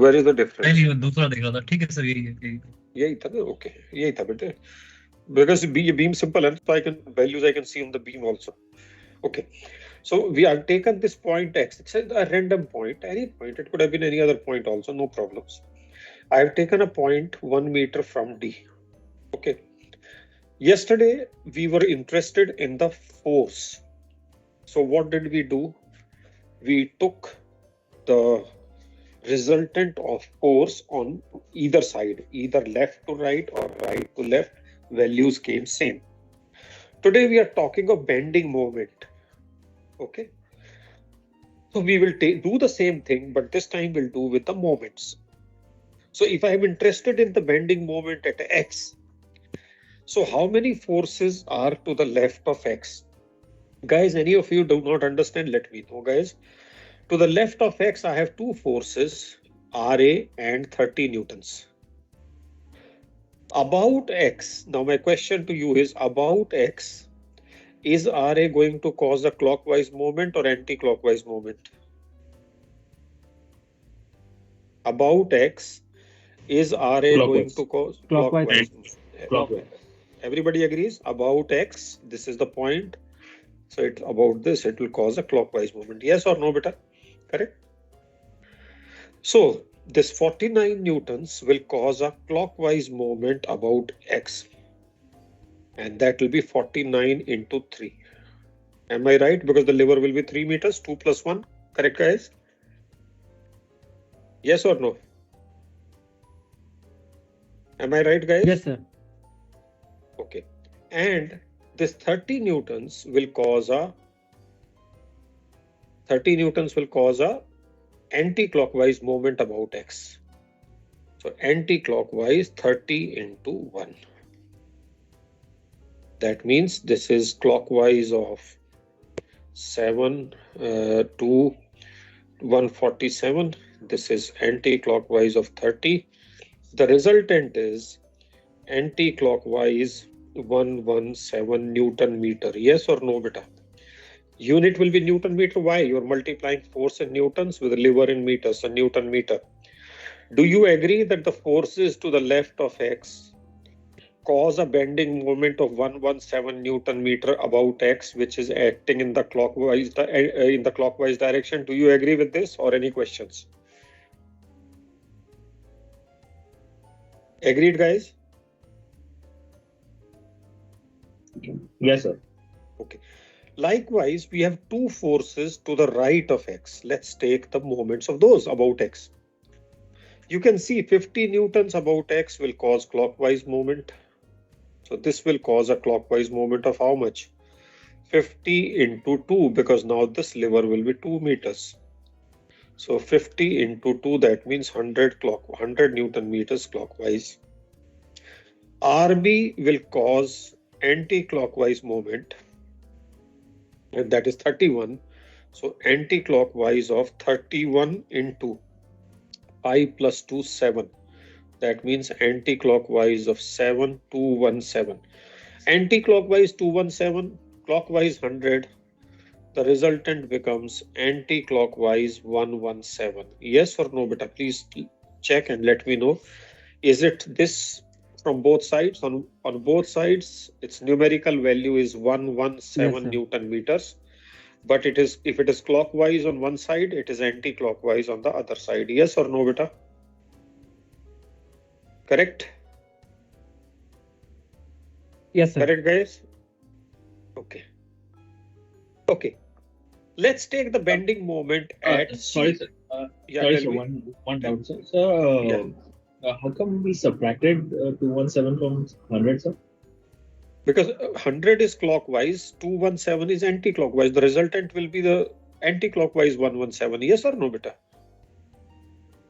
Where is the difference? नहीं नहीं, दूसरा देख रहा था. ठीक है सर, यही था ना? Okay, यही था बेटे. Because beam simple and so I can values I can see on the beam also. Okay. So we have taken this point X. It's a random point, any point. It could have been any other point also, no problems. I have taken a point 1 meter from D. Okay. Yesterday we were interested in the force. So what did we do? We took the resultant of force on either side, either left to right or right to left. Values came same. Today we are talking of bending moment. Okay. So we will do the same thing, but this time we'll do with the moments. So if I am interested in the bending moment at X, so how many forces are to the left of X? Guys, any of you do not understand, let me know, guys. To the left of X, I have two forces, Ra and 30 newtons. About X, now my question to you is, about X, is Ra going to cause a clockwise movement or anti-clockwise movement? About X, is Ra going to cause clockwise? Clockwise. Everybody agrees about X, this is the point. So it's about this, it will cause a clockwise movement. Yes or no, beta? Correct? So this 49 newtons will cause a clockwise movement about X. And that will be 49 into 3. Am I right? Because the lever will be 3 meters, 2 plus 1. Correct, guys? Yes or no? Am I right, guys? Yes, sir. Okay. And this 30 newtons will cause a anti-clockwise movement about X. So anti-clockwise 30 into 1. That means this is clockwise of 7 to 147. This is anti-clockwise of 30. The resultant is anti-clockwise 117 Newton meter. Yes or no, beta? Unit will be Newton meter. Why? You're multiplying force in newtons with lever in meters, so Newton meter. Do you agree that the forces to the left of X cause a bending moment of 117 Newton meter about X, which is acting in the clockwise direction? Do you agree with this or any questions? Agreed, guys? Yes, sir. Okay. Likewise, we have two forces to the right of X. Let's take the moments of those about X. You can see 50 newtons about X will cause clockwise movement. So this will cause a clockwise movement of how much? 50 into 2, because now this lever will be 2 meters. So 50 into 2, that means 100 Newton meters clockwise. RB will cause anti-clockwise movement, and that is 31. So anti-clockwise of 31 into 5 plus 2, 7. That means anti-clockwise of 7, 217. Anti-clockwise 217, clockwise 100. The resultant becomes anti-clockwise 117. Yes or no, beta? Please check and let me know. Is it this from both sides? On both sides, its numerical value is 117 Yes, Newton meters. But it is, if it is clockwise on one side, it is anti-clockwise on the other side. Yes or no, beta? Correct? Yes, sir. Correct, guys? Okay. Okay. Let's take the bending moment at sorry, sir. Sorry, sir. One doubt, sir. So, how come we subtracted 217 from 100, sir? Because 100 is clockwise, 217 is anti-clockwise. The resultant will be the anti-clockwise 117. Yes or no, beta?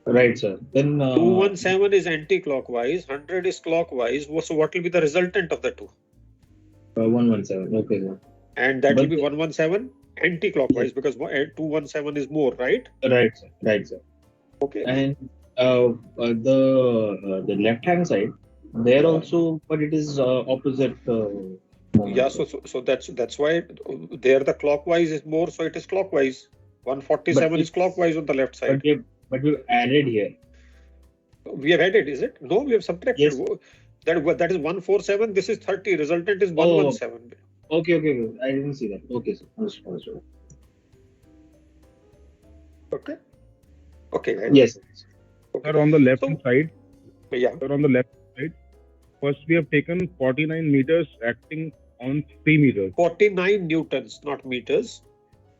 Right, sir. Then 217 is anti-clockwise, 100 is clockwise. So what will be the resultant of the two? 117. Okay, sir. And that will be 117 anti-clockwise, because 217 is more, right? Right, sir. Right, sir. Okay. And the left-hand side, there also, but it is opposite. Yeah, so that's why there the clockwise is more, so it is clockwise. 147 is clockwise on the left side. But we've added here. We have added, is it? No, we have subtracted. Yes. That is 147. This is 30. Resultant is Oh, 117. okay. I didn't see that. Okay, sir. Understood. Okay. Okay, guys. Yes. Okay. Sir, on the left So, side, yeah. sir, on the left side, first we have taken 49 meters acting on 3 meters. 49 newtons, not meters.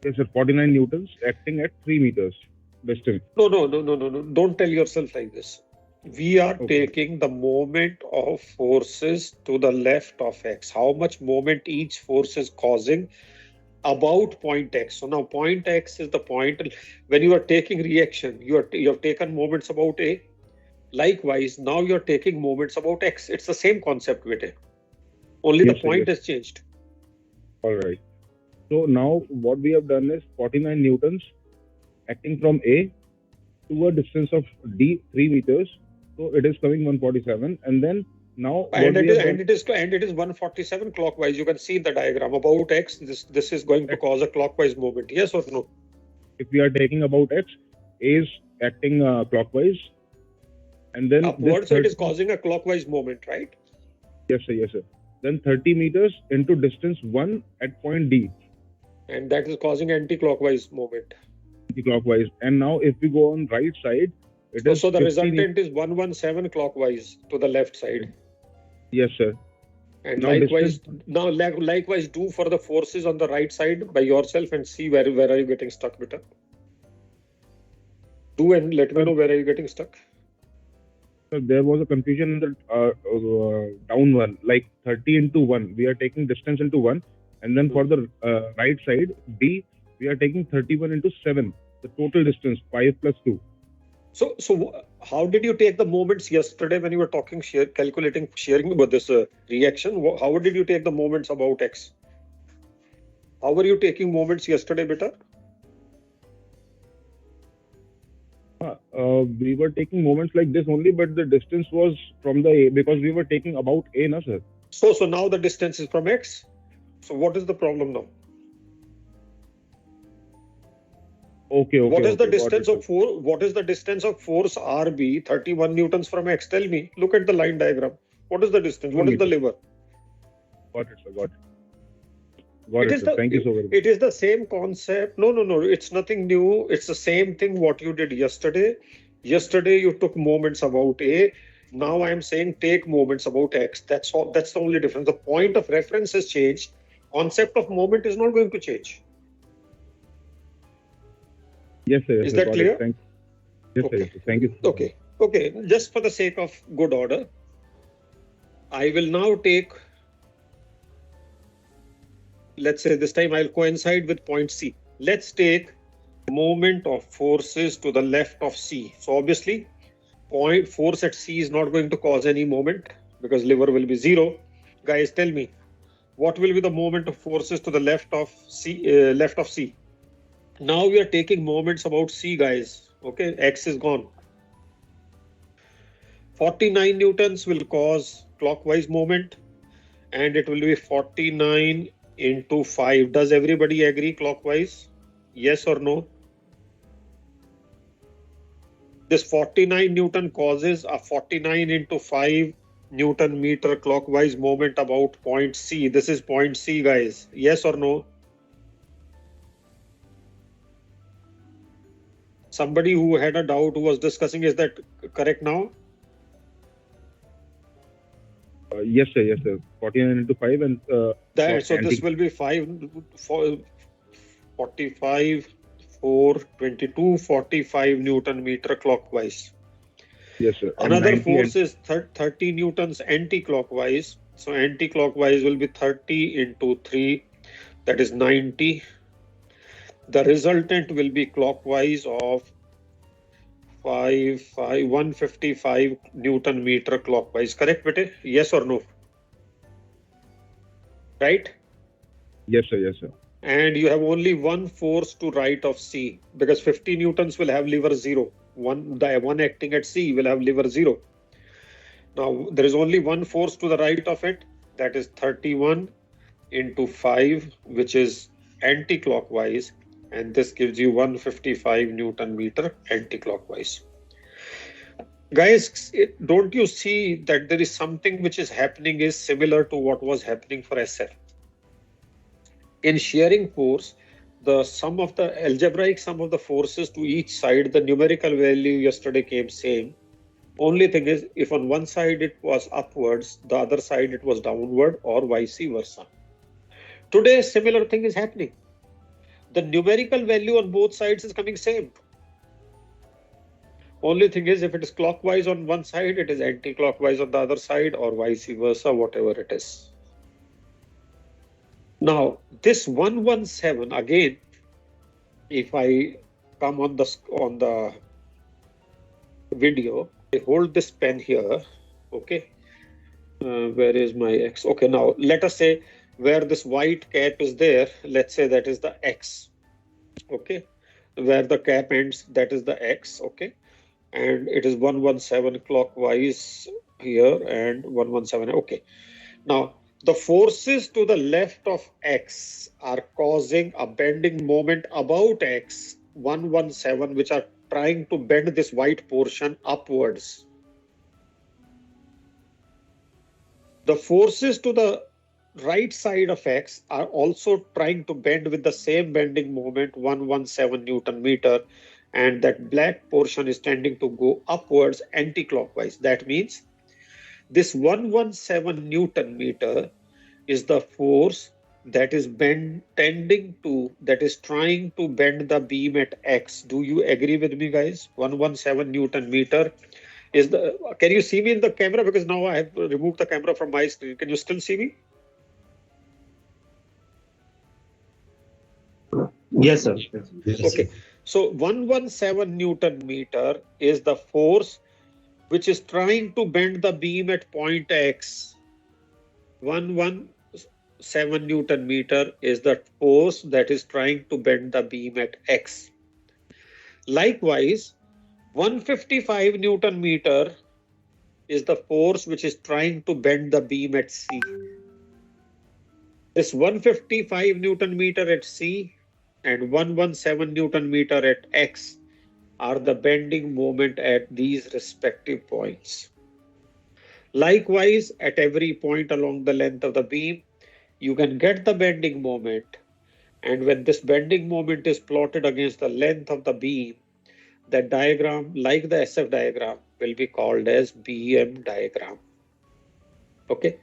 Yes, sir, 49 newtons acting at 3 meters distance. No. Don't tell yourself like this. We are Okay. taking the moment of forces to the left of x. How much moment each force is causing about point x. So now point x is the point. When you are taking reaction, you have taken moments about a. Likewise, now you're taking moments about x. It's the same concept, Vite. Only Yes, the sir, point yes. has changed. All right. So now what we have done is 49 newtons acting from A to a distance of D 3 meters. So it is coming 147. And then now And what it we is have done, and it is 147 clockwise. You can see in the diagram about x. This is going to cause a clockwise movement. Yes or no? if we are taking about X, A is acting clockwise. And then Upwards, this it is causing a clockwise movement, right? Yes, sir. Yes, sir. Then 30 meters into distance 1 at point D, And that is causing anti-clockwise movement. clockwise. And now if we go on right side, it is So the 50 resultant is 117 clockwise to the left side. Yes, sir. And Now likewise do for the forces on the right side by yourself and see where are you getting stuck, beta. Do and let me know where are you getting stuck. So there was a confusion in the down one, like 30 into 1. We are taking distance into 1. And then for the right side, D, we are taking 31 into 7. The total distance, 5 plus 2. So how did you take the moments yesterday when you were talking, sharing about this reaction? How did you take the moments about X? How were you taking moments yesterday, beta? We were taking moments like this only, but the distance was from the A because we were taking about A, na sir? So now the distance is from X. So what is the problem now? Okay. What is the distance of force RB 31 newtons from X? Tell me. Look at the line diagram. What is the distance? What is the lever? Got it, sir. Got it, sir. Thank you so very much. It is the same concept. No. It's nothing new. It's the same thing what you did yesterday. Yesterday you took moments about A. Now I am saying take moments about X. That's all. That's the only difference. The point of reference has changed. Concept of moment is not going to change. Yes, sir. Is that clear? Yes, sir. Thank you. Okay. Just for the sake of good order, I will now take, let's say this time I'll coincide with point C. Let's take moment of forces to the left of C. So obviously, point force at C is not going to cause any moment because lever will be 0. Guys, tell me, what will be the moment of forces to the left of C? Now we are taking moments about C, guys. Okay, X is gone. 49 newtons will cause clockwise moment, and it will be 49 into 5. Does everybody agree clockwise? Yes or no? This 49 Newton causes a 49 into 5 Newton meter clockwise moment about point C. This is point C, guys. Yes or no? Somebody who had a doubt, who was discussing, is that correct now? Yes, sir. 49 into 5 and so this will be 45, 4, 22, 45 Newton meter clockwise. Yes, sir. Another force is 30 newtons anti-clockwise. So anti-clockwise will be 30 into 3, that is 90. The resultant will be clockwise of 155 Newton meter clockwise. Correct, bete? Yes or no? Right? Yes, sir. And you have only one force to right of C because 50 newtons will have lever 0. The one acting at C will have lever 0. Now there is only one force to the right of it, that is 31 into 5, which is anti-clockwise, and this gives you 155 Newton meter anti-clockwise. Guys, don't you see that there is something which is happening is similar to what was happening for SF? In shearing force, the sum of the algebraic sum of the forces to each side, the numerical value yesterday came same. Only thing is, if on one side it was upwards, the other side it was downward, or vice versa. Today, similar thing is happening. The numerical value on both sides is coming same. Only thing is, if it is clockwise on one side, it is anti-clockwise on the other side, or vice versa, whatever it is. Now, this 117 again, if I come on the video, I hold this pen here. Okay, where is my X? Okay, now let us say where this white cap is there. Let's say that is the X. Okay, where the cap ends, that is the X. Okay, and it is 117 clockwise here and 117. Okay, now the forces to the left of X are causing a bending moment about X 117, which are trying to bend this white portion upwards. The forces to the right side of X are also trying to bend with the same bending moment 117 Newton meter, and that black portion is tending to go upwards anti-clockwise. That means this 117 Newton meter is the force that is that is trying to bend the beam at X. Do you agree with me, guys? 117 Newton meter is the, can you see me in the camera? Because now I have removed the camera from my screen. Can you still see me? Yes, sir. Yes. Okay. So 117 Newton meter is the force which is trying to bend the beam at point X. 117 Newton meter is the force that is trying to bend the beam at X. Likewise, 155 Newton meter is the force which is trying to bend the beam at C. This 155 Newton meter at C and 117 Newton meter at X are the bending moment at these respective points. Likewise, at every point along the length of the beam, you can get the bending moment, and when this bending moment is plotted against the length of the beam, that diagram, like the SF diagram, will be called as BM diagram. Okay.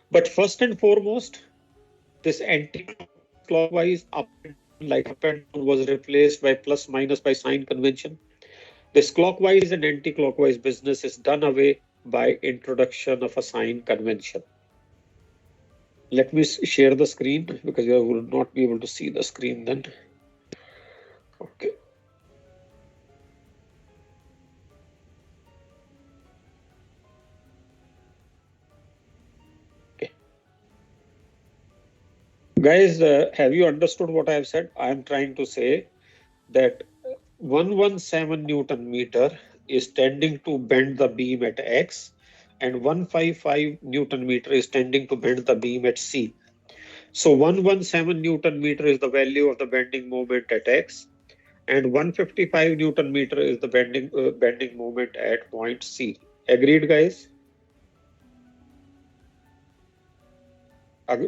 But first and foremost, this anti-clockwise up and down was replaced by plus minus by sign convention. This clockwise and anti-clockwise business is done away by introduction of a sign convention. Let me share the screen because you will not be able to see the screen then. Okay. Guys, have you understood what I have said? I am trying to say that 117 Newton meter is tending to bend the beam at X, and 155 Newton meter is tending to bend the beam at C. So 117 Newton meter is the value of the bending moment at X, and 155 Newton meter is the bending moment at point C. Agreed, guys?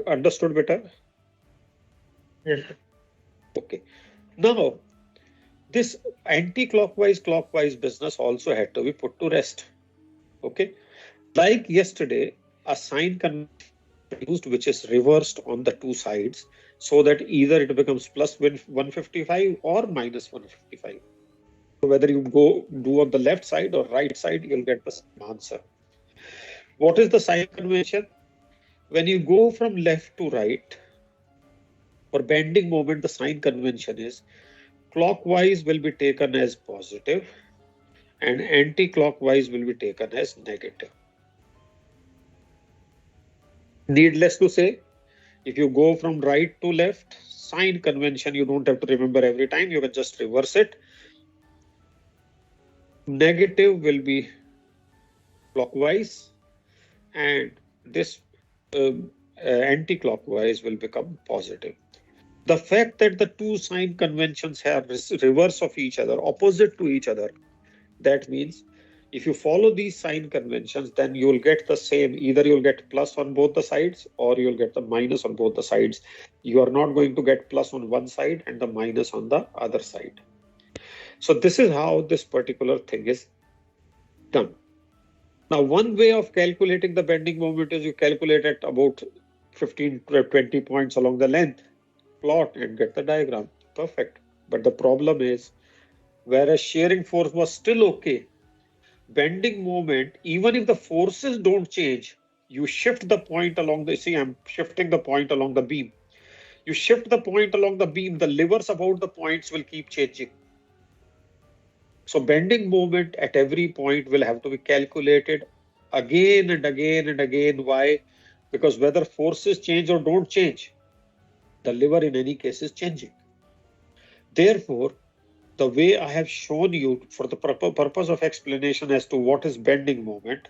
Understood better? Yes. Okay. Now, this anti-clockwise clockwise business also had to be put to rest. Okay. Like yesterday, a sign convention used which is reversed on the two sides, so that either it becomes plus 155 or minus 155. So whether you go do on the left side or right side, you'll get the same answer. What is the sign convention? When you go from left to right, for bending moment, the sign convention is clockwise will be taken as positive and anti-clockwise will be taken as negative. Needless to say, if you go from right to left, sign convention, you don't have to remember every time, you can just reverse it. Negative will be clockwise and this anti-clockwise will become positive. The fact that the two sign conventions are reverse of each other, opposite to each other, that means If you follow these sign conventions, then you'll get the same. Either you'll get plus on both the sides or you'll get the minus on both the sides. You are not going to get plus on one side and the minus on the other side. So this is how this particular thing is done. Now, one way of calculating the bending moment is you calculate at about 15 to 20 points along the length, plot and get the diagram. Perfect. But the problem is, whereas shearing force was still okay, bending moment, even if the forces don't change, you shift the point along the, see, I'm shifting the point along the beam. You shift the point along the beam, the levers about the points will keep changing. So bending moment at every point will have to be calculated again and again and again. Why? Because whether forces change or don't change, the lever in any case is changing. Therefore, the way I have shown you for the purpose of explanation as to what is bending moment,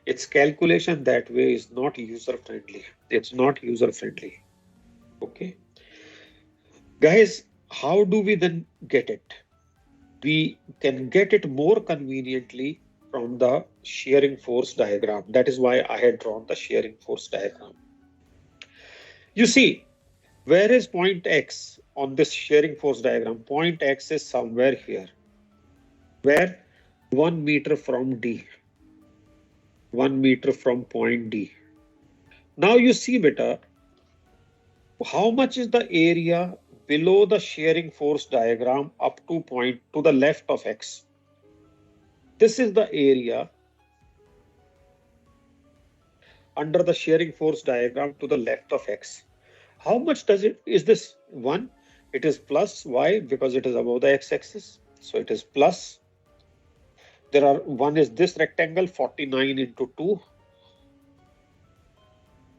its calculation that way is not user friendly. It's not user friendly. Okay. Guys, how do we then get it? We can get it more conveniently from the shearing force diagram. That is why I had drawn the shearing force diagram. You see, where is point X on this shearing force diagram? Point X is somewhere here. Where? 1 meter from D. 1 meter from point D. Now you see, beta, how much is the area below the shearing force diagram up to point to the left of X? This is the area under the shearing force diagram to the left of X. How much does it, is this 1? It is plus. Why? Because it is above the x-axis. So it is plus. There are, one is this rectangle, 49 into 2.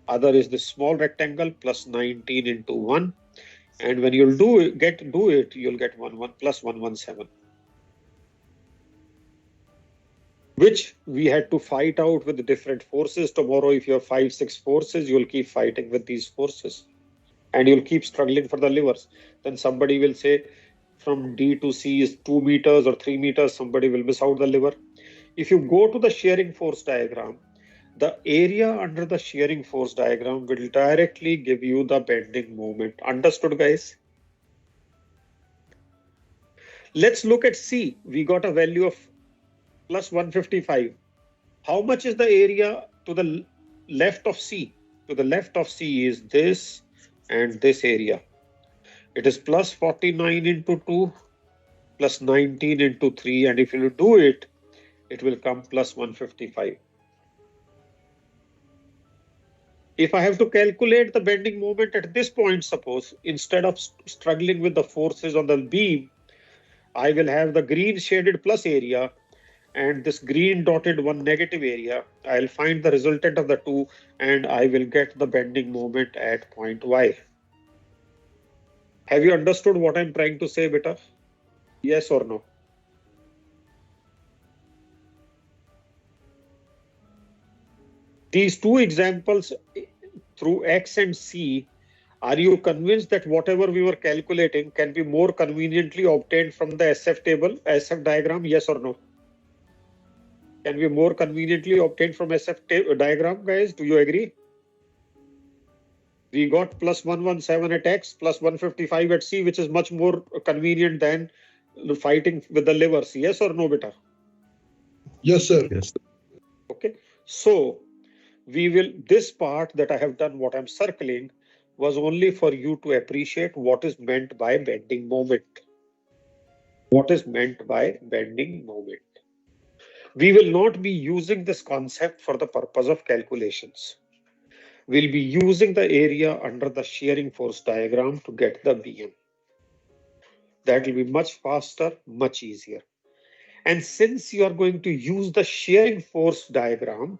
Other is this small rectangle, plus 19 into 1. And when you'll do it, you'll get 1 plus 117. Which we had to fight out with the different forces. Tomorrow, if you have 5-6 forces, you'll keep fighting with these forces. And you'll keep struggling for the levers. Then somebody will say from D to C is 2 meters or 3 meters. Somebody will miss out the lever. If you go to the shearing force diagram, the area under the shearing force diagram will directly give you the bending moment. Understood, guys? Let's look at C. We got a value of plus 155. How much is the area to the left of C? To the left of C is this and this area. It is plus 49 into 2 plus 19 into 3, and if you do it, it will come plus 155. If I have to calculate the bending moment at this point, suppose, instead of struggling with the forces on the beam, I will have the green shaded plus area and this green dotted one negative area. I'll find the resultant of the two and I will get the bending moment at point Y. Have you understood what I'm trying to say, beta? Yes or no? These two examples through X and C, are you convinced that whatever we were calculating can be more conveniently obtained from the SF table, SF diagram? Yes or no? Can be more conveniently obtained from SF diagram, guys? Do you agree? We got plus 117 at X, plus 155 at C, which is much more convenient than fighting with the levers. Yes or no, beta? Yes, sir. Yes. Okay. So we will, this part that I have done, what I'm circling, was only for you to appreciate what is meant by bending moment. What is meant by bending moment? We will not be using this concept for the purpose of calculations. We'll be using the area under the shearing force diagram to get the BM. That will be much faster, much easier. And since you are going to use the shearing force diagram,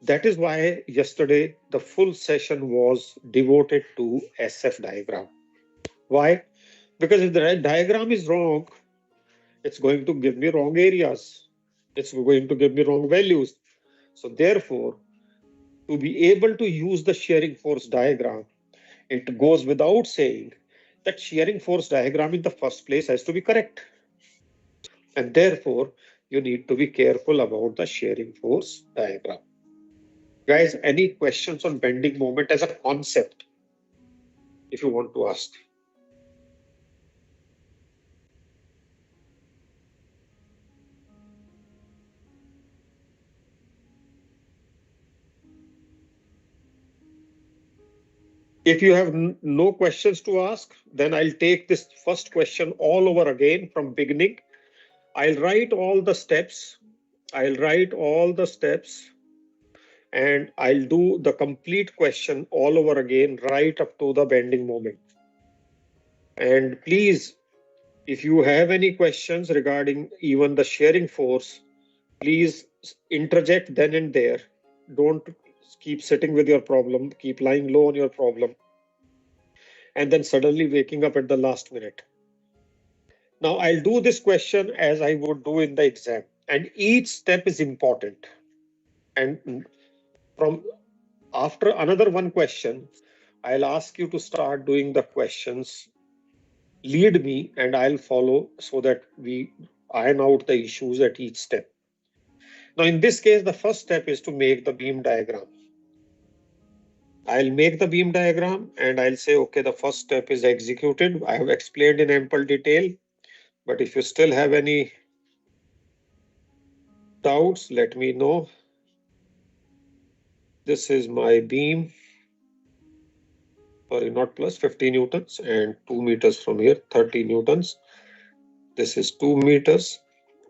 that is why yesterday the full session was devoted to SF diagram. Why? Because if the diagram is wrong, it's going to give me wrong areas. It's going to give me wrong values. So therefore, to be able to use the shearing force diagram, it goes without saying that shearing force diagram in the first place has to be correct. And therefore, you need to be careful about the shearing force diagram. Guys, any questions on bending moment as a concept, if you want to ask? If you have no questions to ask, then I'll take this first question all over again from beginning. I'll write all the steps. And I'll do the complete question all over again, right up to the bending moment. And please, if you have any questions regarding even the shearing force, please interject then and there. Don't keep sitting with your problem, keep lying low on your problem, and then suddenly waking up at the last minute. Now, I'll do this question as I would do in the exam, and each step is important. And from after another one question, I'll ask you to start doing the questions. Lead me and I'll follow so that we iron out the issues at each step. Now, in this case, the first step is to make the beam diagram. I'll make the beam diagram and I'll say, okay, the first step is executed. I have explained in ample detail, but if you still have any doubts, let me know. This is my beam. Sorry, not plus 50 newtons and 2 meters from here, 30 newtons. This is 2 meters.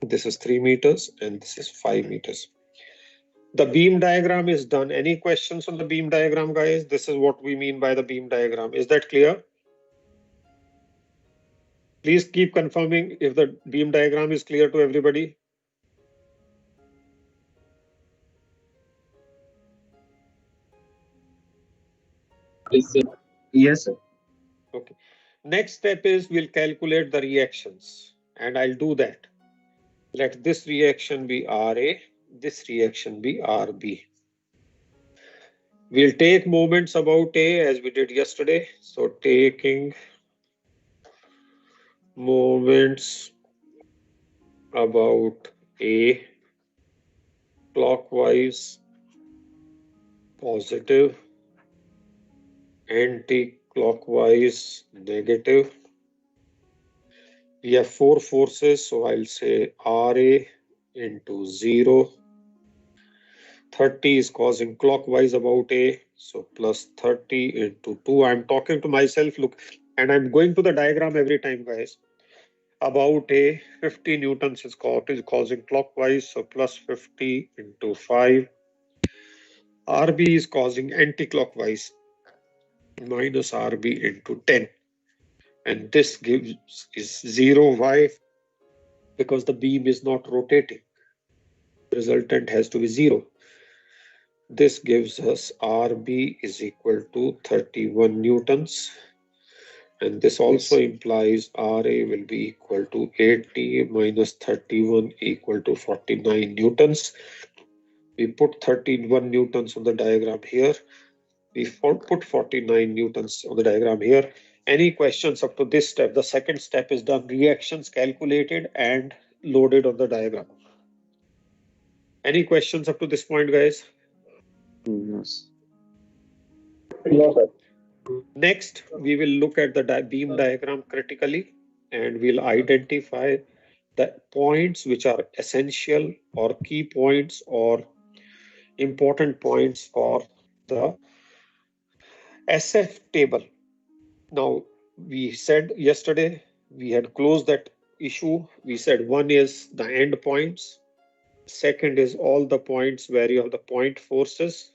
This is 3 meters and this is 5 meters. The beam diagram is done. Any questions on the beam diagram, guys? This is what we mean by the beam diagram. Is that clear? Please keep confirming if the beam diagram is clear to everybody. Yes, sir. Okay. Next step is we'll calculate the reactions, and I'll do that. Let this reaction be RA, this reaction be RB. We'll take moments about A as we did yesterday. So taking moments about A, clockwise, positive, anti-clockwise, negative. We have 4 forces, so I'll say RA into 0. 30 is causing clockwise about A, so plus 30 into 2. I'm talking to myself, look, and I'm going to the diagram every time, guys. About A, 50 newtons is causing clockwise, so plus 50 into 5. RB is causing anti-clockwise, minus RB into 10. And this gives is 0. Why? Because the beam is not rotating. The resultant has to be 0. This gives us RB is equal to 31 newtons. And this also implies RA will be equal to 80 minus 31 equal to 49 newtons. We put 31 newtons on the diagram here. We put 49 newtons on the diagram here. Any questions up to this step? The second step is done. Reactions calculated and loaded on the diagram. Any questions up to this point, guys? Yes. No, sir. Next, we will look at the beam diagram critically and we'll identify the points which are essential or key points or important points for the SF table. Now, we said yesterday we had closed that issue. We said one is the end points. Second is all the points where you have the point forces.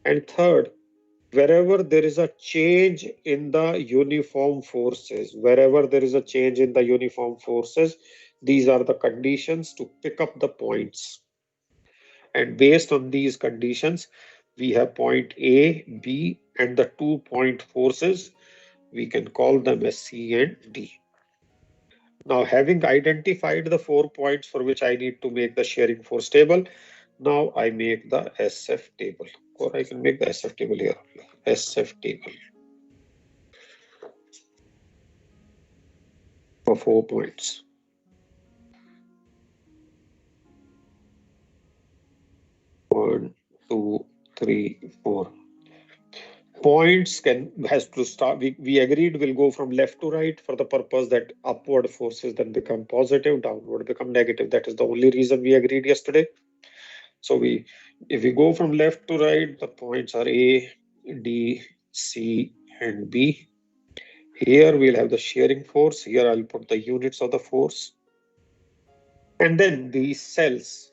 And third, wherever there is a change in the uniform forces, these are the conditions to pick up the points. And based on these conditions, we have point A, B, and the 2 point forces. We can call them as C and D. Now, having identified the 4 points for which I need to make the shearing force table, now I make the SF table, or I can make the SF table here. SF table for 4 points. 1, 2, 3, 4. Points has to start. We agreed we'll go from left to right for the purpose that upward forces then become positive, downward become negative. That is the only reason we agreed yesterday. So if we go from left to right, the points are A, D, C, and B. Here we'll have the shearing force. Here I'll put the units of the force. And then these cells,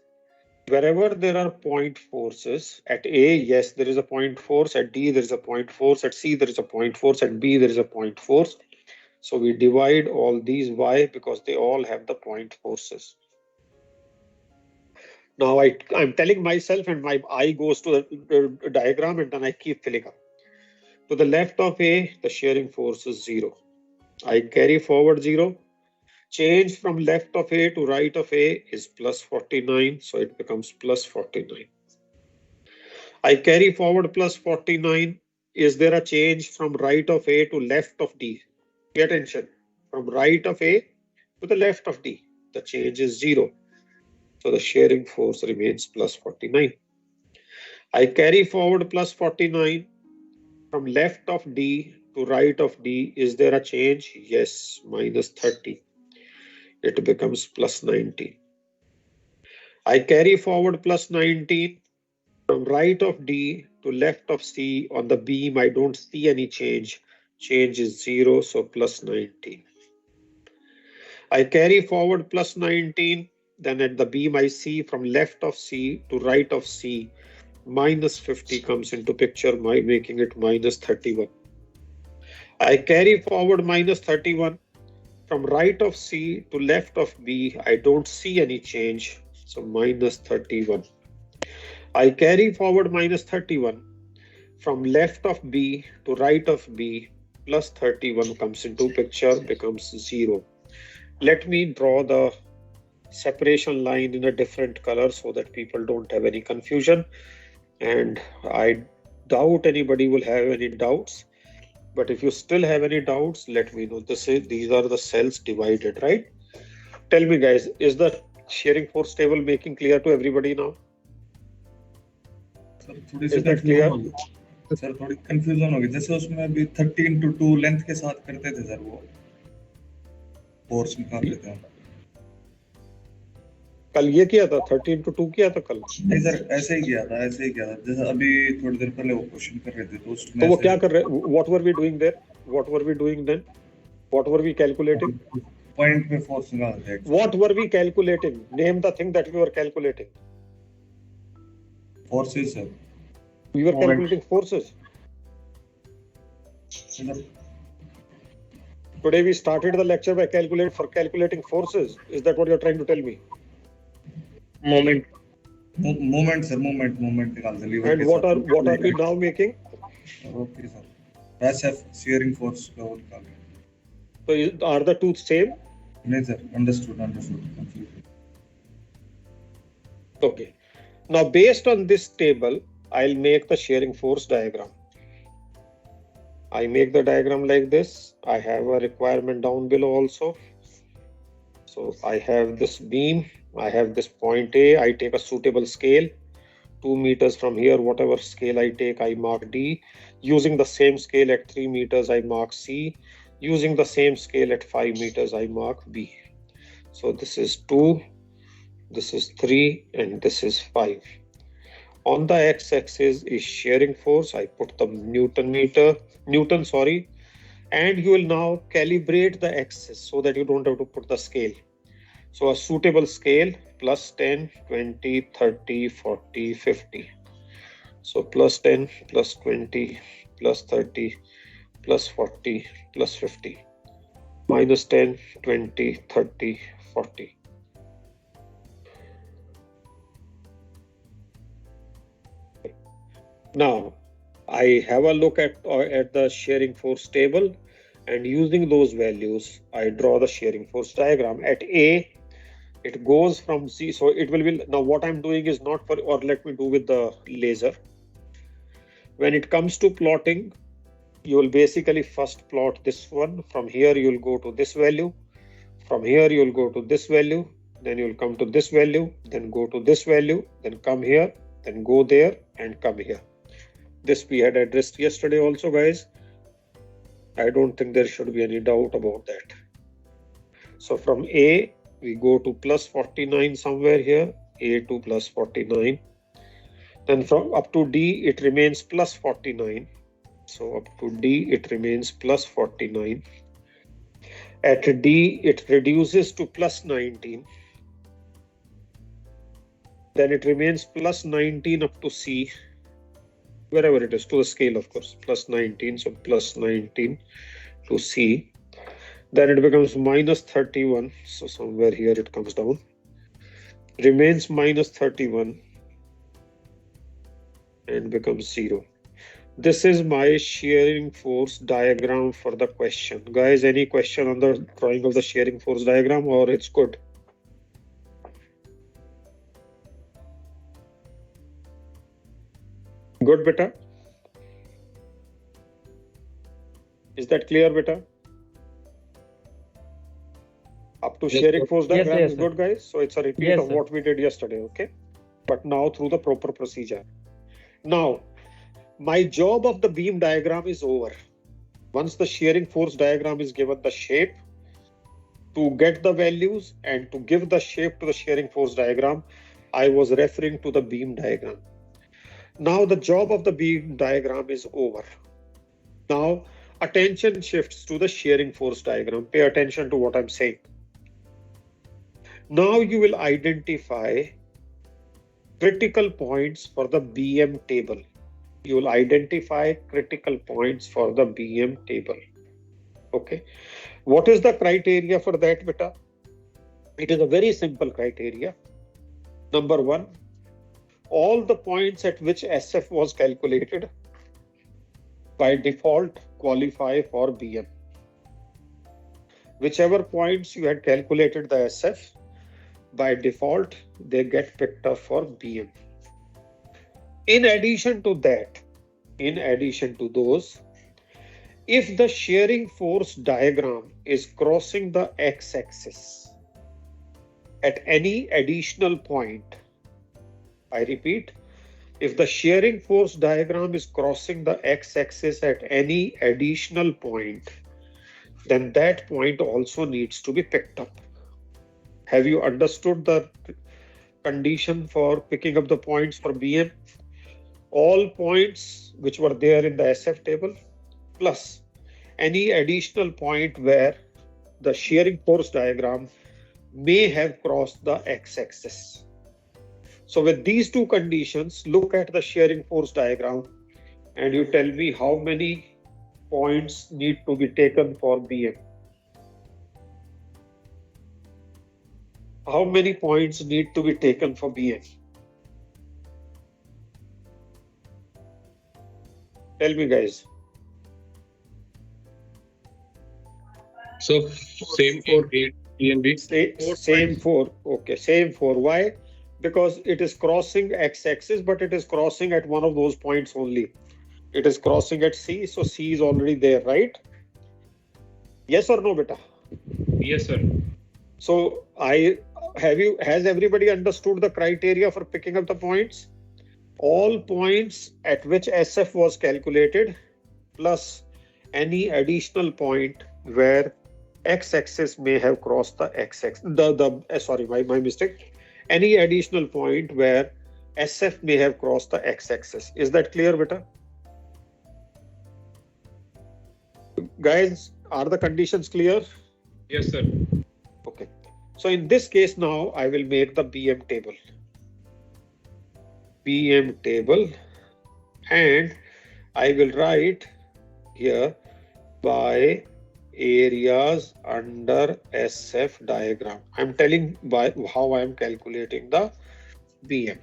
wherever there are point forces, at A, yes, there is a point force. At D, there is a point force. At C, there is a point force. At B, there is a point force. So we divide all these by because they all have the point forces. Now I'm telling myself and my eye goes to the diagram and then I keep filling up. To the left of A, the shearing force is 0. I carry forward 0. Change from left of A to right of A is plus 49, so it becomes plus 49. I carry forward plus 49. Is there a change from right of A to left of D? Pay attention. From right of A to the left of D, the change is 0. So the shearing force remains plus 49. I carry forward plus 49. From left of D to right of D, is there a change? Yes, minus 30. It becomes plus 90. I carry forward plus 19. From right of D to left of C on the beam, I don't see any change. Change is 0, so plus 19. I carry forward plus 19. Then at the beam, I see from left of C to right of C, minus 50 comes into picture, making it minus 31. I carry forward minus 31. From right of C to left of B, I don't see any change, so minus 31. I carry forward minus 31. From left of B to right of B, plus 31 comes into picture, becomes 0. Let me draw the separation line in a different color so that people don't have any confusion. And I doubt anybody will have any doubts. But if you still have any doubts, let me know. These are the cells divided, right? Tell me, guys, is the shearing force table making clear to everybody now? Sir थोड़ी सी confusion होगी sir, थोड़ी confusion होगी जैसे उसमें अभी 30 into 2 length के साथ करते थे सर, वो फोर्स निकाल लेते हैं। कल ये किया था 30 into 2 किया था कल? नहीं सर, ऐसे ही किया था जैसे अभी थोड़ी देर पहले वो क्वेश्चन कर रहे थे तो उसमें तो वो क्या कर रहे? What were we doing there? What were we doing then? What were we calculating? Point पे फोर्स निकालते हैं। What were we calculating? Name the thing that we were calculating. Forces sir. We were calculating forces. Today we started the lecture by calculating forces. Is that what you're trying to tell me? Moment sir, moment निकाल दे liver. And what are we now making? Okay sir, SF shearing force का वो निकाल रहे। So are the two same? नहीं sir, understood completely. Okay. Now based on this table, I'll make the shearing force diagram. I make the diagram like this. I have a requirement down below also. So I have this beam. I have this point A. I take a suitable scale. 2 meters from here, whatever scale I take, I mark D. Using the same scale at 3 meters, I mark C. Using the same scale at 5 meters, I mark B. So this is 2, this is 3, and this is 5. On the x-axis is shearing force. I put the Newton, and you will now calibrate the axis so that you don't have to put the scale. So a suitable scale, plus 10, 20, 30, 40, 50. So plus 10, plus 20, plus 30, plus 40, plus 50. Minus 10, 20, 30, 40. Now, I have a look at the shearing force table, and using those values, I draw the shearing force diagram. At A, it goes from C, so it will be, now what I'm doing is not for, or let me do with the laser. When it comes to plotting, you will basically first plot this one. From here, you'll go to this value. From here, you'll go to this value. Then you'll come to this value, then go to this value, then come here, then go there and come here. This we had addressed yesterday also, guys. I don't think there should be any doubt about that. So from A, we go to plus 49 somewhere here, A to plus 49. Then from up to D, it remains plus 49. So up to D, it remains plus 49. At D, it reduces to plus 19. Then it remains plus 19 up to C, wherever it is, to the scale, of course, plus 19. So plus 19 to C. Then it becomes minus 31. So somewhere here it comes down. Remains minus 31 and becomes 0. This is my shearing force diagram for the question. Guys, any question on the drawing of the shearing force diagram, or it's good? Good, beta? Is that clear, beta? Up to shearing force diagram is good, guys. So it's a repeat of what we did yesterday, okay? But now through the proper procedure. Now, my job of the beam diagram is over. Once the shearing force diagram is given the shape, to get the values and to give the shape to the shearing force diagram, I was referring to the beam diagram. Now the job of the beam diagram is over. Now attention shifts to the shearing force diagram. Pay attention to what I'm saying. Now you will identify critical points for the BM table. You will identify critical points for the BM table. Okay. What is the criteria for that, beta? It is a very simple criteria. Number one, all the points at which SF was calculated by default qualify for BM. Whichever points you had calculated the SF, by default, they get picked up for BM. In addition to that, in addition to those, if the shearing force diagram is crossing the x-axis at any additional point, I repeat, if the shearing force diagram is crossing the x-axis at any additional point, then that point also needs to be picked up. Have you understood the condition for picking up the points for BM? All points which were there in the SF table, plus any additional point where the shearing force diagram may have crossed the x-axis. So with these two conditions, look at the shearing force diagram and you tell me how many points need to be taken for BM. How many points need to be taken for BM? Tell me, guys. So same for A and B. Same for, okay, same for. Why? Because it is crossing x-axis, but it is crossing at one of those points only. It is crossing at C, so C is already there, right? Yes or no, beta? Yes, sir. So has everybody understood the criteria for picking up the points? All points at which SF was calculated, plus any additional point where x-axis may have crossed the x-axis. Sorry, my mistake. Any additional point where SF may have crossed the x-axis. Is that clear, beta? Guys, are the conditions clear? Yes, sir. Okay. So in this case now, I will make the BM table. BM table, and I will write here by areas under SF diagram. I'm telling by how I'm calculating the BM.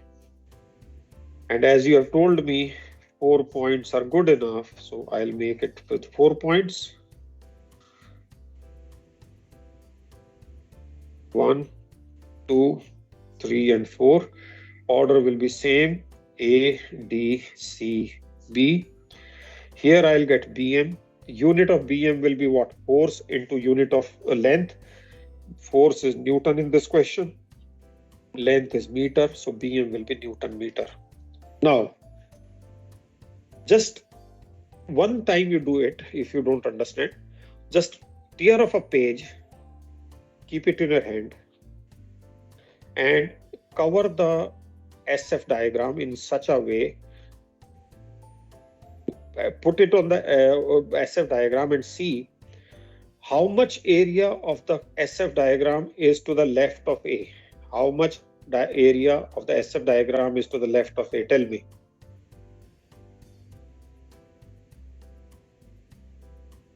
And as you have told me, 4 points are good enough, so I'll make it with 4 points. 1, 2, 3, and 4. Order will be same, A, D, C, B. Here I'll get BM. Unit of BM will be what? Force into unit of length. Force is Newton in this question. Length is meter, so BM will be Newton meter. Now, just one time you do it, if you don't understand, just tear off a page, keep it in your hand, and cover the SF diagram in such a way, put it on the SF diagram and see how much area of the SF diagram is to the left of A. How much area of the SF diagram is to the left of A? Tell me.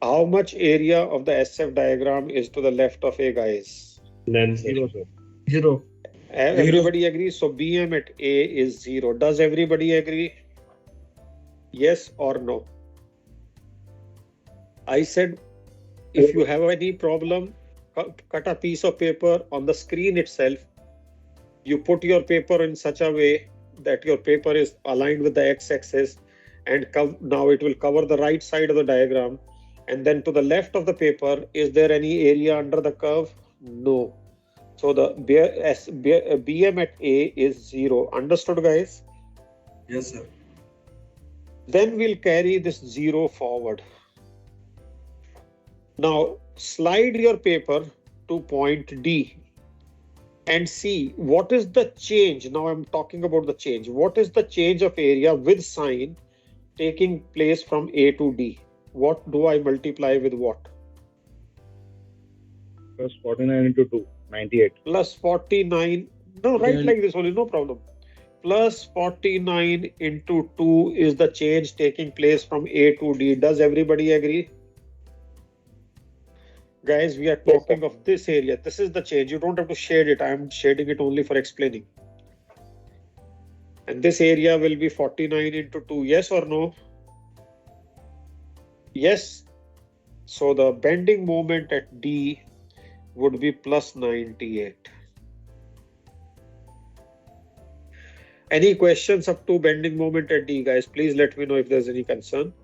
How much area of the SF diagram is to the left of A, guys? None, Zero, sir. 0. Everybody agrees? So BM at A is 0. Does everybody agree? Yes or no? I said, if you have any problem, cut a piece of paper on the screen itself. You put your paper in such a way that your paper is aligned with the x-axis, and now it will cover the right side of the diagram. And then to the left of the paper, is there any area under the curve? No. So the BM at A is 0. Understood, guys? Yes, sir. Then we'll carry this 0 forward. Now slide your paper to point D and see what is the change. Now I'm talking about the change. What is the change of area with sign taking place from A to D? What do I multiply with what? Plus 49 into 2, 98. Plus 49. No, write like this only, no problem. Plus 49 into 2 is the change taking place from A to D. Does everybody agree? Guys, we are talking of this area. This is the change. You don't have to shade it. I am shading it only for explaining. And this area will be 49 into 2. Yes or no? Yes. So the bending moment at D would be plus 98. Any questions up to bending moment at D, guys? Please let me know if there's any concern.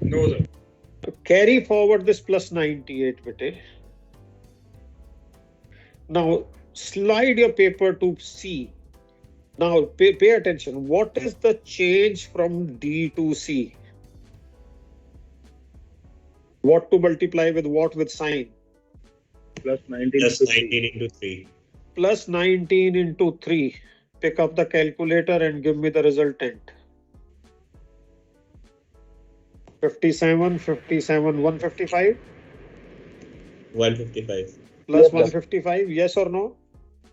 No, sir. Carry forward this plus 98, bete. Now slide your paper to C. Now pay attention. What is the change from D to C? What to multiply with what with sign? Plus 19 Plus into 19 into 3. Plus 19 into 3. Pick up the calculator and give me the resultant. 57, 57, 155? 155. Plus 155, yes or no?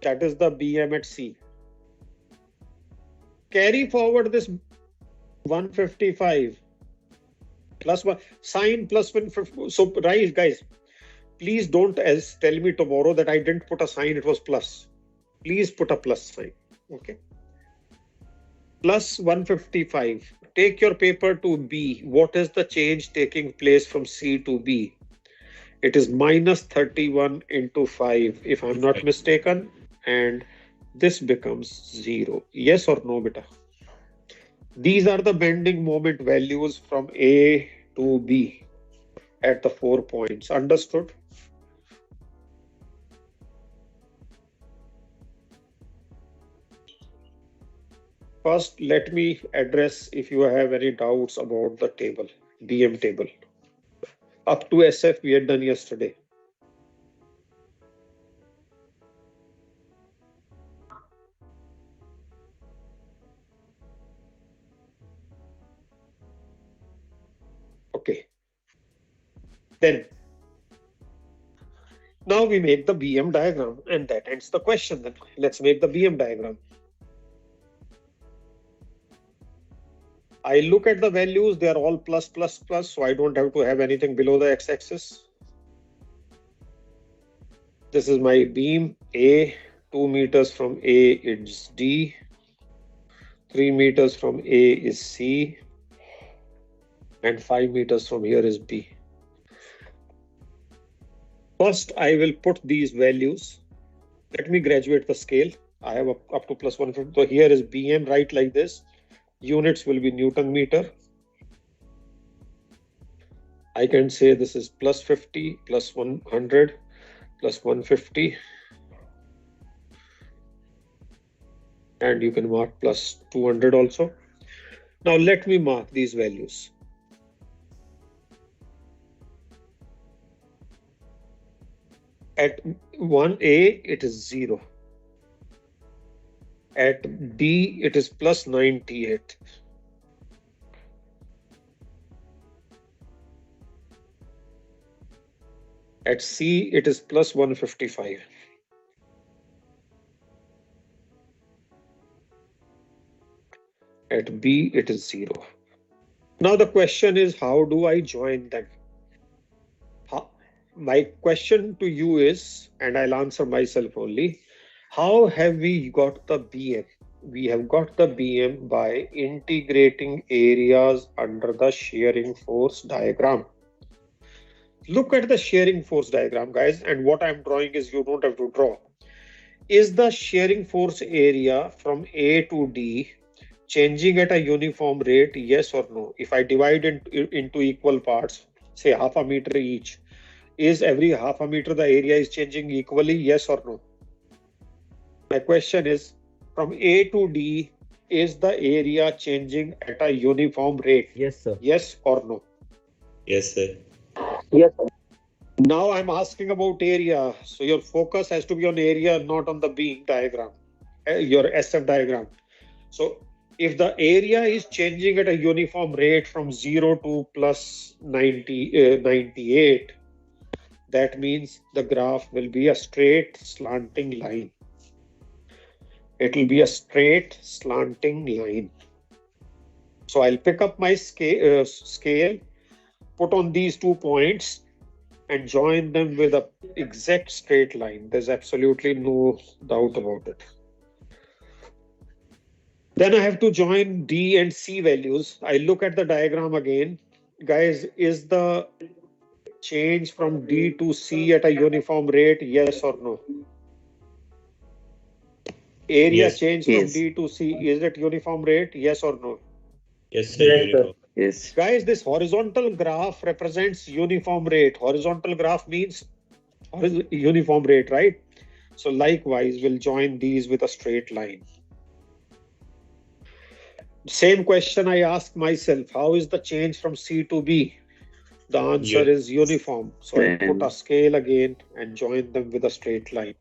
That is the BM at C. Carry forward this 155 plus 1, sign plus 150. So, right, guys, please don't tell me tomorrow that I didn't put a sign, it was plus. Please put a plus sign, okay? Plus 155. Take your paper to B. What is the change taking place from C to B? It is minus 31 into 5, if I'm not mistaken, and this becomes 0. Yes or no, beta? These are the bending moment values from A to B at the 4 points. Understood? First, let me address if you have any doubts about the table, BM table. Up to SF we had done yesterday. Okay. Then, now we make the BM diagram, and that ends the question. Then let's make the BM diagram. I look at the values, they are all plus, plus, plus, so I don't have to have anything below the x-axis. This is my beam A, 2 meters from A is D, 3 meters from A is C, and 5 meters from here is B. First, I will put these values. Let me graduate the scale. I have up to plus 150. So here is BM, right like this. Units will be Newton meter. I can say this is plus 50, plus 100, plus 150, And you can mark plus 200 also. Now let me mark these values. At 1A, it is 0. At B, it is plus 98. At C, it is plus 155. At B, it is 0. Now the question is, how do I join them? My question to you is, and I'll answer myself only, how have we got the BM? We have got the BM by integrating areas under the shearing force diagram. Look at the shearing force diagram, guys, and what I'm drawing is you don't have to draw. Is the shearing force area from A to D changing at a uniform rate, yes or no? If I divide it into equal parts, say half a meter each, is every half a meter the area is changing equally, yes or no? My question is, from A to D, is the area changing at a uniform rate? Yes, sir. Yes or no? Yes, sir. Yes. Now I'm asking about area. So your focus has to be on area, not on the beam diagram, your SF diagram. So if the area is changing at a uniform rate from 0 to plus 98, that means the graph will be a straight slanting line. It will be a straight slanting line. So I'll pick up my scale, put on these 2 points and join them with an exact straight line. There's absolutely no doubt about it. Then I have to join D and C values. I look at the diagram again. Guys, is the change from D to C at a uniform rate, yes or no? Area Yes. change from D to C, is it uniform rate, yes or no? Yes, sir. Uniform. Yes. Guys, this horizontal graph represents uniform rate. Horizontal graph means uniform rate, right? So likewise, we'll join these with a straight line. Same question I ask myself, how is the change from C to B? The answer is uniform. So I put a scale again and join them with a straight line.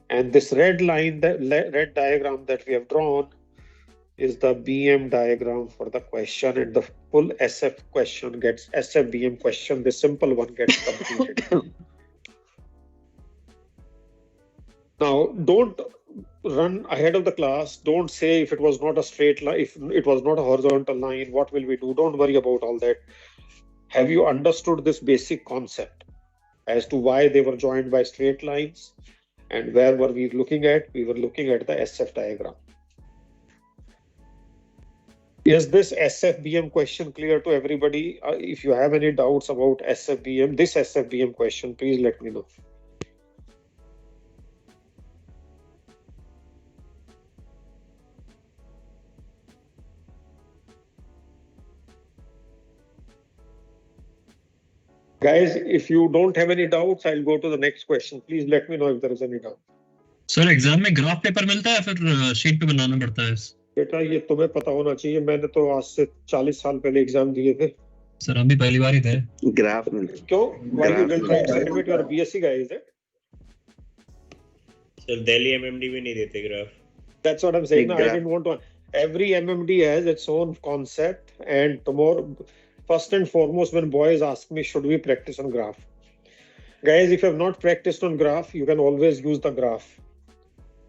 And this red line, the red diagram that we have drawn is the BM diagram for the question, and the full SF question gets SF BM question. The simple one gets completed. Now, don't run ahead of the class. Don't say if it was not a straight line, if it was not a horizontal line, what will we do? Don't worry about all that. Have you understood this basic concept as to why they were joined by straight lines? And where were we looking at? We were looking at the SF diagram. Is this SFBM question clear to everybody? If you have any doubts about SFBM, this SFBM question, please let me know. Guys, if you don't have any doubts, I'll go to the next question. Please let me know if there is any doubt. Sir exam में graph paper मिलता है फिर sheet पे बनाना पड़ता है? बेटा ये तुम्हें पता होना चाहिए, मैंने तो आज से 40 साल पहले एग्जाम दिए थे. सर हम भी पहली बार ही थे. ग्राफ मिलता है. क्यों? Why you didn't try to admit you are a BSc guy, is it? Sir, Delhi MMD में नहीं देते graph. That's what I'm saying. I didn't want to. Every MMD has its own concept, and tomorrow, first and foremost, when boys ask me, should we practice on graph? Guys, if you have not practiced on graph, you can always use the graph.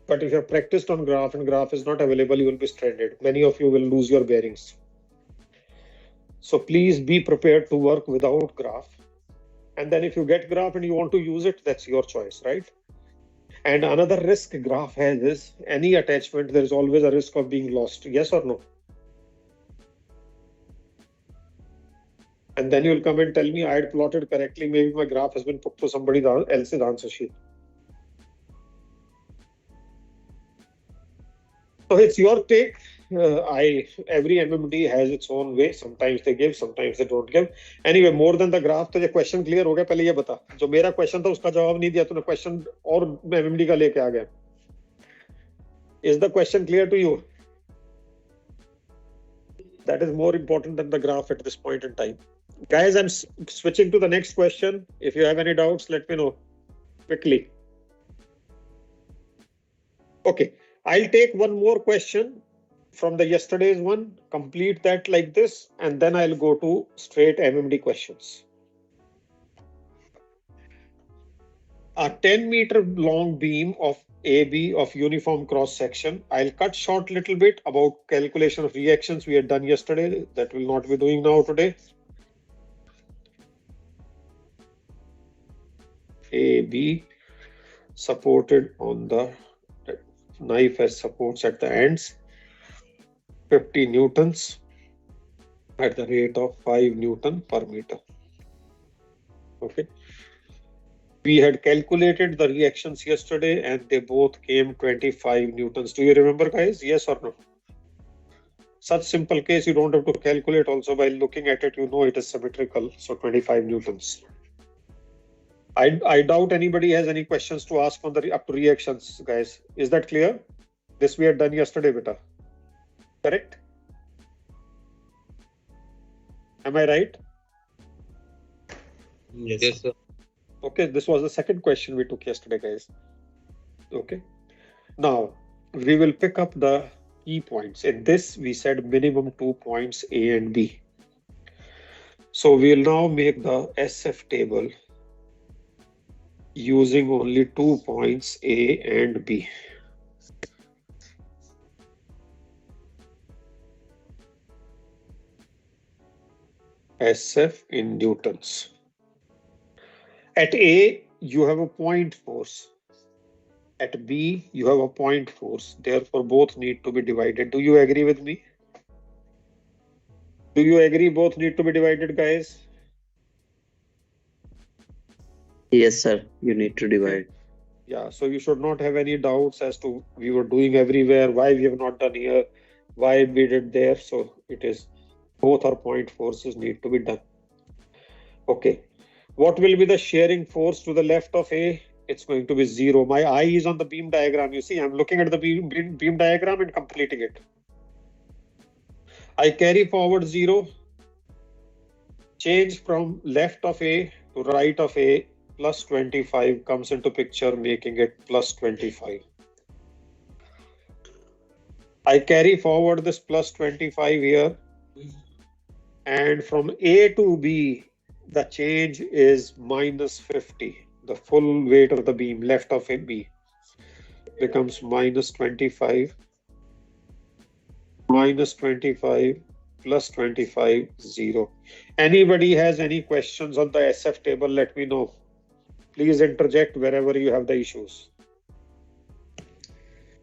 But if you have practiced on graph and graph is not available, you will be stranded. Many of you will lose your bearings. So please be prepared to work without graph. And then if you get graph and you want to use it, that's your choice, right? And another risk graph has is any attachment, there is always a risk of being lost. Yes or no? And then you'll come and tell me I had plotted correctly. Maybe my graph has been put to somebody else's answer sheet. So it's your take. Every MMD has its own way. Sometimes they give, sometimes they don't give. Anyway, more than the graph, तो ये question clear हो गया. पहले ये बता, जो मेरा question था उसका जवाब नहीं दिया तूने, question और MMD का लेके आ गया. Is the question clear to you? That is more important than the graph at this point in time. Guys, I'm switching to the next question. If you have any doubts, let me know quickly. Okay, I'll take one more question from the yesterday's one, complete that like this, and then I'll go to straight MMD questions. A 10-meter long beam of AB of uniform cross section. I'll cut short little bit about calculation of reactions we had done yesterday. That will not be doing now today. AB supported on the knife has supports at the ends. 50 newtons at the rate of 5 Newton per meter. Okay. We had calculated the reactions yesterday and they both came 25 newtons. Do you remember, guys? Yes or no? Such simple case, you don't have to calculate also. By looking at it, you know it is symmetrical. So 25 newtons. I doubt anybody has any questions to ask on the up to reactions, guys. Is that clear? This we had done yesterday, beta. Correct? Am I right? Yes. sir. Okay, this was the second question we took yesterday, guys. Okay. Now, we will pick up the key points. In this, we said minimum 2 points A and B. So we'll now make the SF table using only 2 points A and B. SF in newtons. At A, you have a point force. At B, you have a point force. Therefore, both need to be divided. Do you agree with me? Do you agree both need to be divided, guys? Yes, sir. You need to divide. Yeah, so you should not have any doubts as to we were doing everywhere, why we have not done here, why we did there. So it is both our point forces need to be done. Okay. What will be the shearing force to the left of A? It's going to be 0. My eye is on the beam diagram. You see, I'm looking at the beam diagram and completing it. I carry forward 0. Change from left of A to right of A, plus 25 comes into picture, making it plus 25. I carry forward this plus 25 here. And from A to B, the change is minus 50. The full weight of the beam left of a B becomes minus 25. Minus 25 plus 25, 0. Anybody has any questions on the SF table, let me know. Please interject wherever you have the issues.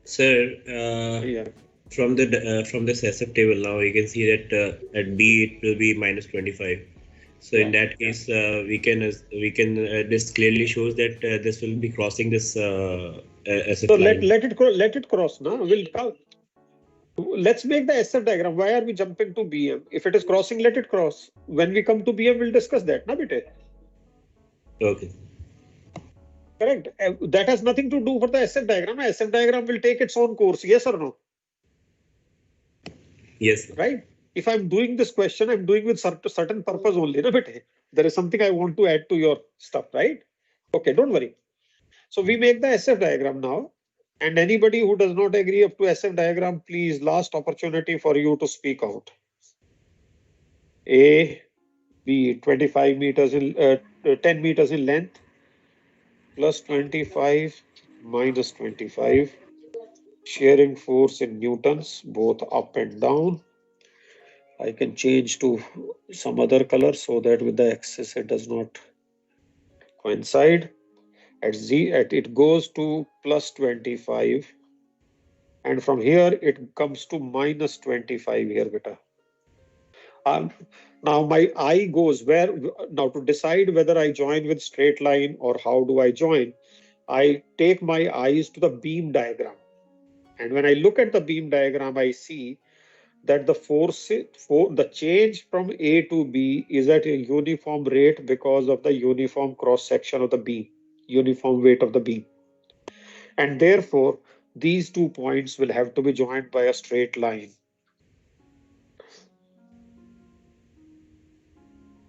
Sir, Yeah. from this SF table now, you can see that at B it will be minus 25. So in that case, we can this clearly shows that this will be crossing this SF So line. let it cross. No, let's make the SF diagram. Why are we jumping to BM? If it is crossing, let it cross. When we come to BM, we'll discuss that. Na bete? Okay. Correct. That has nothing to do for the SF diagram. SF diagram will take its own course. Yes or no? Yes. Right. If I'm doing this question, I'm doing with certain purpose only. Na bete? There is something I want to add to your stuff, right? Okay, don't worry. So we make the SF diagram now. And anybody who does not agree up to SF diagram, please, last opportunity for you to speak out. A, B, 25 meters in 10 meters in length, plus 25 minus 25. Shearing force in newtons, both up and down. I can change to some other color so that with the axis it does not coincide. At Z, it goes to plus 25. And from here, it comes to minus 25 here, beta. Now my eye goes where, now to decide whether I join with straight line or how do I join, I take my eyes to the beam diagram. And when I look at the beam diagram, I see that the change from A to B is at a uniform rate because of the uniform cross section of the beam, uniform weight of the beam. And therefore, these 2 points will have to be joined by a straight line.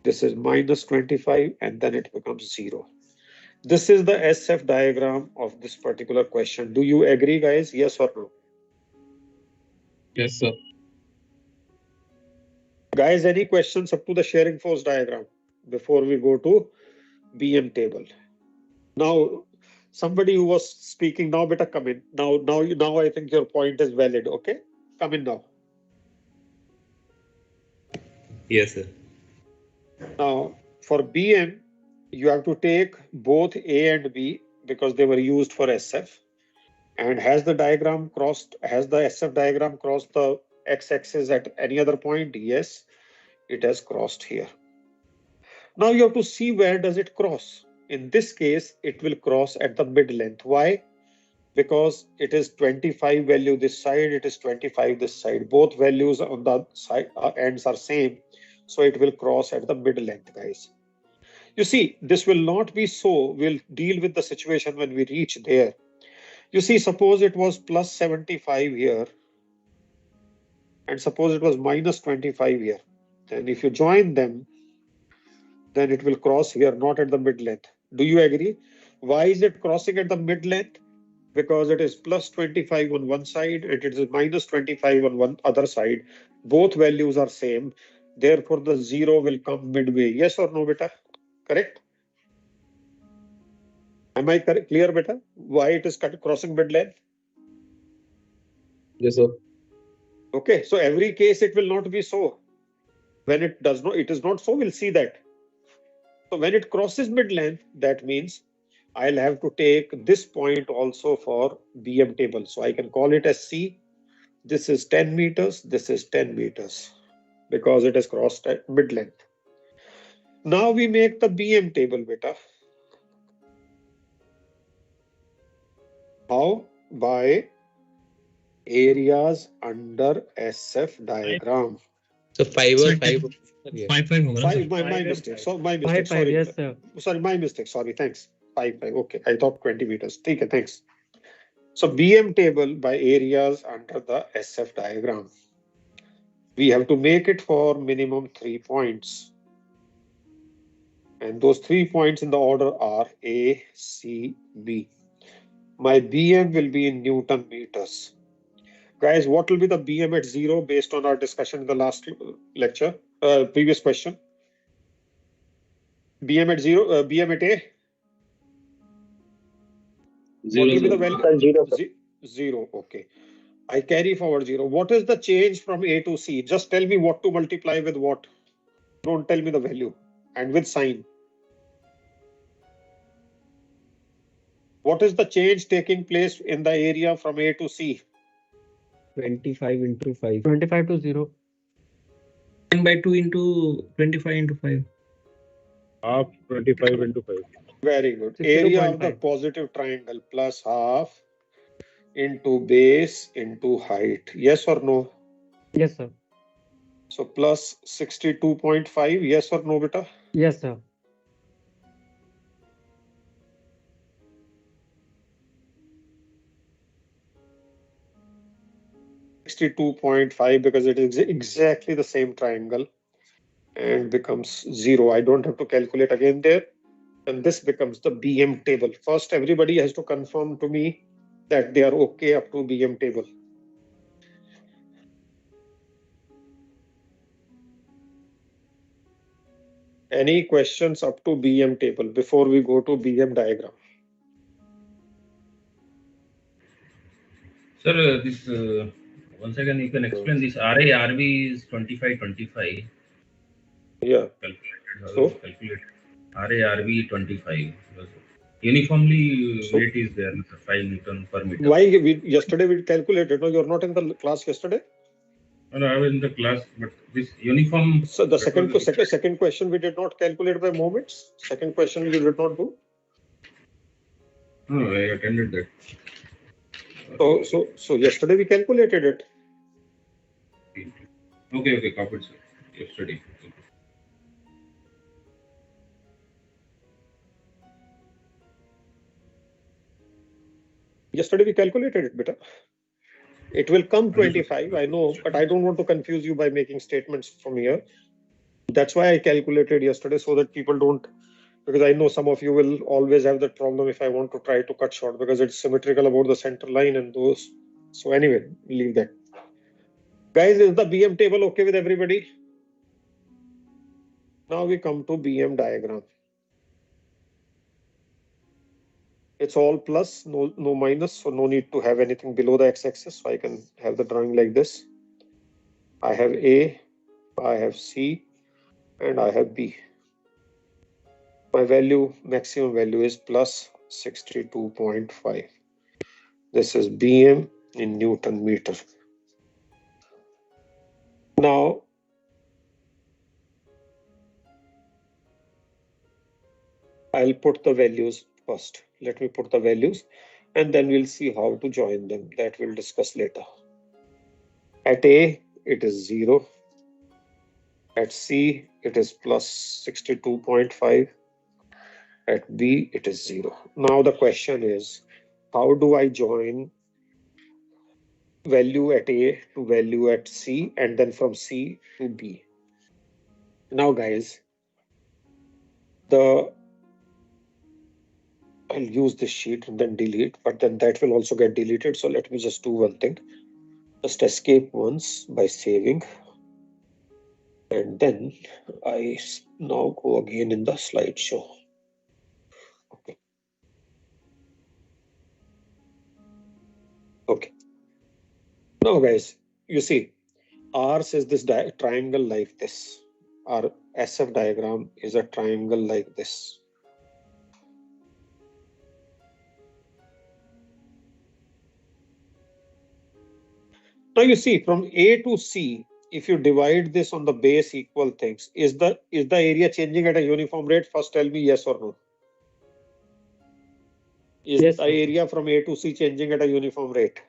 This is minus 25 and then it becomes 0. This is the SF diagram of this particular question. Do you agree, guys? Yes or no? Yes, sir. Guys, any questions up to the shearing force diagram before we go to BM table? Now, somebody who was speaking now, better come in. Now I think your point is valid. Okay, come in now. Yes, sir. Now, for BM, you have to take both A and B because they were used for SF. And has the SF diagram crossed the x-axis at any other point? Yes, it has crossed here. Now you have to see where does it cross. In this case, it will cross at the mid length. Why? Because it is 25 value this side, it is 25 this side. Both values on the side ends are same. So it will cross at the mid length, guys. You see, this will not be so. We'll deal with the situation when we reach there. You see, suppose it was plus 75 here, and suppose it was minus 25 here. Then if you join them, then it will cross here, not at the mid length. Do you agree? Why is it crossing at the mid length? Because it is plus 25 on one side and it is minus 25 on one other side. Both values are same. Therefore, the 0 will come midway. Yes or no, beta? Correct? Am I clear, beta? Why it is crossing mid length? Yes, sir. Okay, so every case it will not be so. When it does not, it is not so, we'll see that. So when it crosses mid length, that means I'll have to take this point also for BM table. So I can call it as C. This is 10 meters, this is 10 meters because it is crossed at mid length. Now we make the BM table, beta. How? By areas under SF diagram. So 5 or 5. 5 होगा ना sir? My mistake. So my mistake. Sorry. Yes, sir. Sorry, my mistake. Sorry. Thanks. 5. Okay. I thought 20 meters. Okay. Thanks. So BM table by areas under the SF diagram. We have to make it for minimum 3 points. And those 3 points in the order are A, C, B. My BM will be in Newton meters. Guys, what will be the BM at 0 based on our discussion in the last lecture, previous question? BM at 0, BM at A? Zero, What will be the zero. value? 0. Okay. I carry forward 0. What is the change from A to C? Just tell me what to multiply with what. Don't tell me the value. And with sign. What is the change taking place in the area from A to C? 25 into 5. 25 to 0. 10 by 2 into 25 into 5. Half 25 into 5. Very good. Area of the 62.5. positive triangle plus half into base into height. Yes or no? Yes, sir. So plus 62.5. Yes or no, beta? Yes, sir. .5 because it is exactly the same triangle and becomes 0. I don't have to calculate again there. And this becomes the BM table. First, everybody has to confirm to me that they are okay up to BM table. Any questions up to BM table before we go to BM diagram? Sir, this once again you can explain this RA/RB is 25. Yeah. Calculated. So calculate RA/RB 25. Uniformly weight is there, 5 Newton per meter. Why yesterday we calculated? No, you're not in the class yesterday. No, I was in the class, but this uniform. So the second question we did not calculate by moments. Second question you did not do. No, I attended that. So yesterday we calculated it. Okay, copied, sir. Yesterday. Okay. Yesterday we calculated it, beta. It will come 25, I know, but I don't want to confuse you by making statements from here. That's why I calculated yesterday, so that people don't, because I know some of you will always have that problem if I want to try to cut short, because it's symmetrical about the center line and those. So anyway, leave that. Guys, is the BM table okay with everybody? Now we come to BM diagram. It's all plus, no minus, so no need to have anything below the x-axis. So I can have the drawing like this. I have A, I have C, and I have B. My maximum value is plus 62.5. This is BM in Newton meter. Now, I'll put the values first. Let me put the values and then we'll see how to join them. That we'll discuss later. At A, it is 0. At C, it is plus 62.5. At B, it is 0. Now the question is, how do I join value at A to value at C and then from C to B? Now guys, I'll use this sheet and then delete, but then that will also get deleted. So let me just do one thing. Just escape once by saving. And then I now go again in the slideshow. Okay. Okay. Now guys, you see, ours is this triangle like this. Our SF diagram is a triangle like this. Now you see, from A to C, if you divide this on the base equal things, is the area changing at a uniform rate? First tell me yes or no. Is Yes, the sir. area from A to C changing at a uniform rate?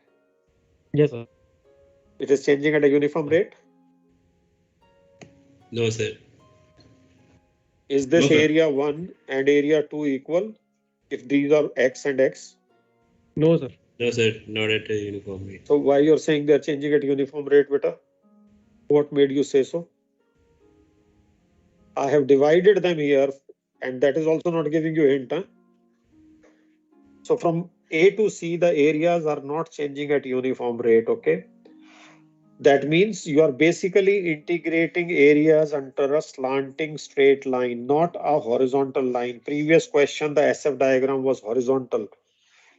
Yes, sir. It is changing at a uniform rate? No, sir. Is this No, sir. area 1 and area 2 equal if these are x and x? No, sir. No, sir. Not at a uniform rate. So why you're saying they're changing at uniform rate, beta? What made you say so? I have divided them here, and that is also not giving you a hint. Huh? So from A to C, the areas are not changing at uniform rate, okay? That means you are basically integrating areas under a slanting straight line, not a horizontal line. Previous question, the SF diagram was horizontal.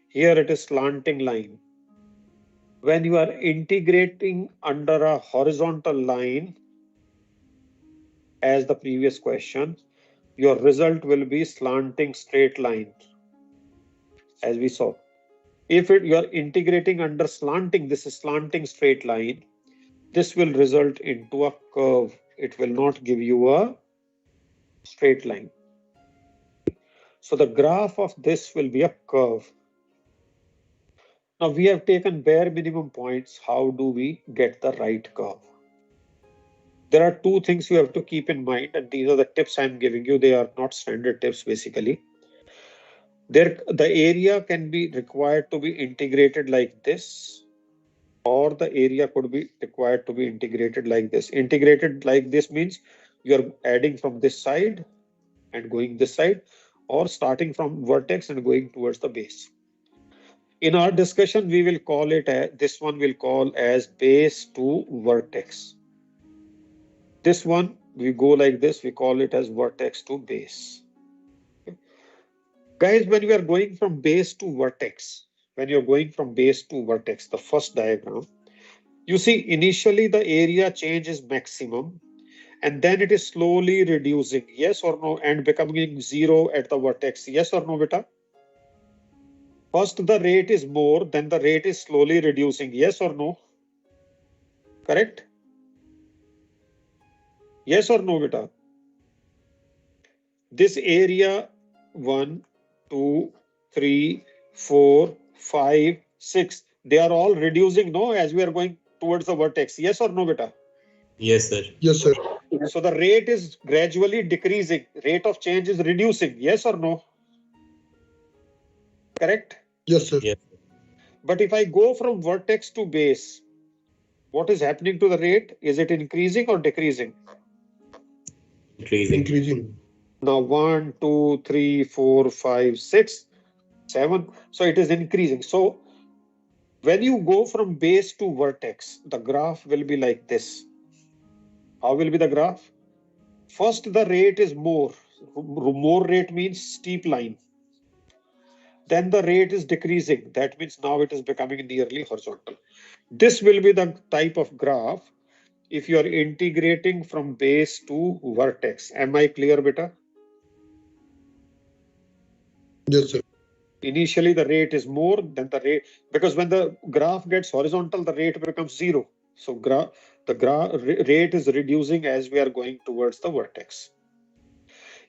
Here it is slanting line. When you are integrating under a horizontal line, as the previous question, your result will be slanting straight line, as we saw. If you are integrating under slanting, this is slanting straight line, this will result into a curve. It will not give you a straight line. So the graph of this will be a curve. Now we have taken bare minimum points. How do we get the right curve? There are two things you have to keep in mind, and these are the tips I'm giving you. They are not standard tips, basically. The area can be required to be integrated like this, or the area could be required to be integrated like this. Integrated like this means you're adding from this side and going this side, or starting from vertex and going towards the base. In our discussion, we will call it, this one we'll call as base to vertex. This one, we go like this, we call it as vertex to base. Okay. Guys, when we are going from base to vertex, the first diagram, you see initially the area change is maximum and then it is slowly reducing, yes or no, and becoming 0 at the vertex, yes or no, beta? First the rate is more, then the rate is slowly reducing, yes or no? Correct? Yes or no, beta? This area 1, 2, 3, 4, 5, 6, they are all reducing, no, as we are going towards the vertex. Yes or no, beta? Yes, sir. Yes, sir. So the rate is gradually decreasing. Rate of change is reducing. Yes or no? Correct? Yes, sir. Yes. But if I go from vertex to base, what is happening to the rate? Is it increasing or decreasing? Increasing. Increasing. Now 1, 2, 3, 4, 5, 6, 7. So it is increasing. So when you go from base to vertex, the graph will be like this. How will be the graph? First, the rate is more. More rate means steep line. Then the rate is decreasing. That means now it is becoming nearly horizontal. This will be the type of graph if you are integrating from base to vertex. Am I clear, beta? Yes, sir. Initially, the rate is more than the rate, because when the graph gets horizontal, the rate becomes 0. So the rate is reducing as we are going towards the vertex.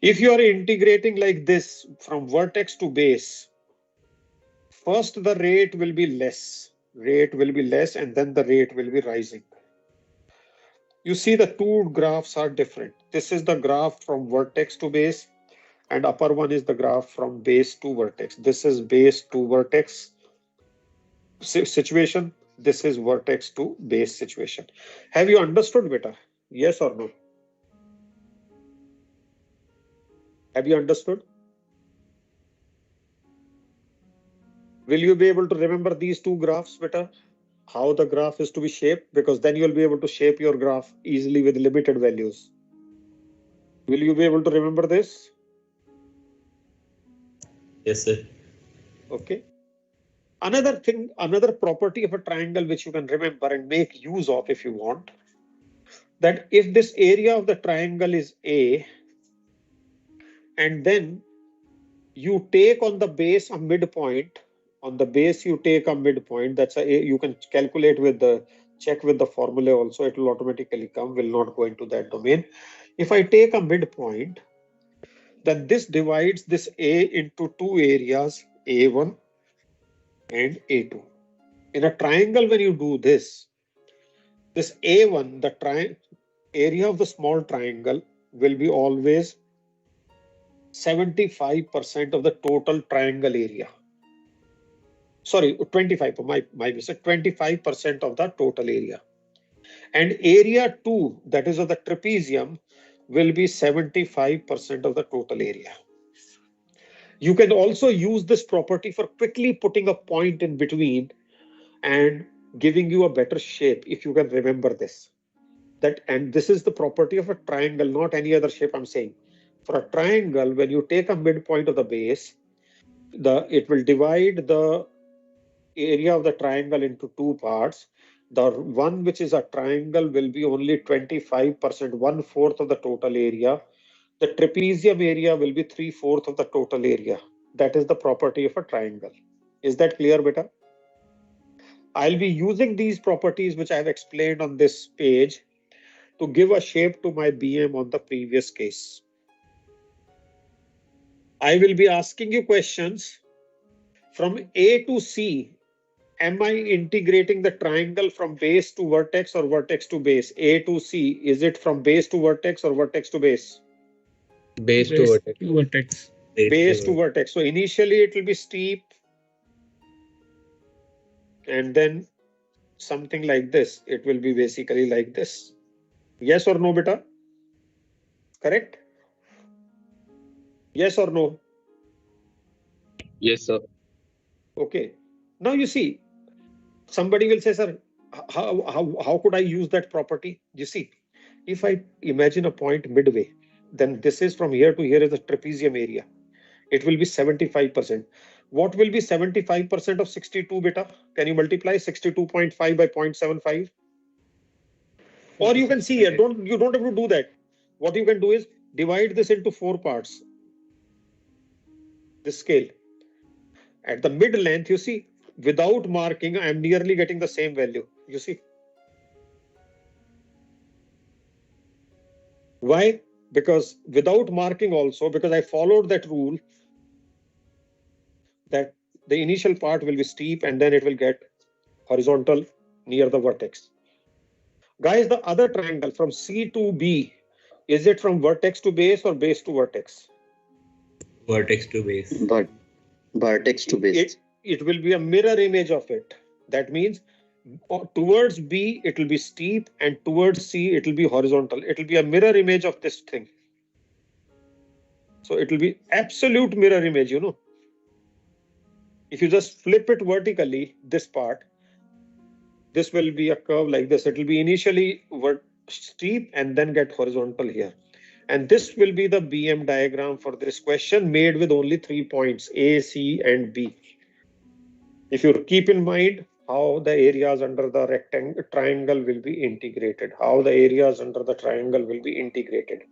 If you are integrating like this from vertex to base, first the rate will be less. Rate will be less, and then the rate will be rising. You see the two graphs are different. This is the graph from vertex to base, and upper one is the graph from base to vertex. This is base to vertex situation. This is vertex to base situation. Have you understood, beta? Yes or no? Have you understood? Will you be able to remember these two graphs, beta? How the graph is to be shaped? Because then you'll be able to shape your graph easily with limited values. Will you be able to remember this? Yes, sir. Okay. Another thing, another property of a triangle which you can remember and make use of if you want, that if this area of the triangle is A, and then you take on the base a midpoint, on the base you take a midpoint, that's you can calculate with the, check with the formula also, it will automatically come, will not go into that domain. If I take a midpoint, then this divides this A into two areas, A1 and A2. In a triangle, when you do this A1, the area of the small triangle will be always 75% of the total triangle area. Sorry, 25, my mistake, 25% of the total area. And area 2, that is of the trapezium, will be 75% of the total area. You can also use this property for quickly putting a point in between and giving you a better shape, if you can remember this. And this is the property of a triangle, not any other shape I'm saying. For a triangle, when you take a midpoint of the base, it will divide the area of the triangle into two parts. The one which is a triangle will be only 25%, 1/4 of the total area. The trapezium area will be 3/4 of the total area. That is the property of a triangle. Is that clear, beta? I'll be using these properties which I have explained on this page to give a shape to my BM on the previous case. I will be asking you questions from A to C. Am I integrating the triangle from base to vertex or vertex to base? A to C, is it from base to vertex or vertex to base? Base to vertex. Vertex. Base to vertex. So initially it will be steep, and then something like this. It will be basically like this. Yes or no, beta? Correct? Yes or no? Yes, sir. Okay. Now you see, somebody will say, sir, how could I use that property? You see, if I imagine a point midway, then this is from here to here is the trapezium area. It will be 75%. What will be 75% of 62, beta? Can you multiply 62.5 by 0.75? Or you can see here, you don't have to do that. What you can do is divide this into 4 parts. This scale. At the mid length, you see, without marking, I am nearly getting the same value. You see. Why? Because without marking also, because I followed that rule that the initial part will be steep and then it will get horizontal near the vertex. Guys, the other triangle from C to B, is it from vertex to base or base to vertex? Vertex to base. But vertex to base. it will be a mirror image of it. That means towards B, it will be steep, and towards C, it will be horizontal. It will be a mirror image of this thing. So it will be absolute mirror image, If you just flip it vertically, this part, this will be a curve like this. It will be initially steep and then get horizontal here. And this will be the BM diagram for this question, made with only 3 points, A, C, and B. If you keep in mind how the areas under the triangle will be integrated, how the areas under the triangle will be integrated.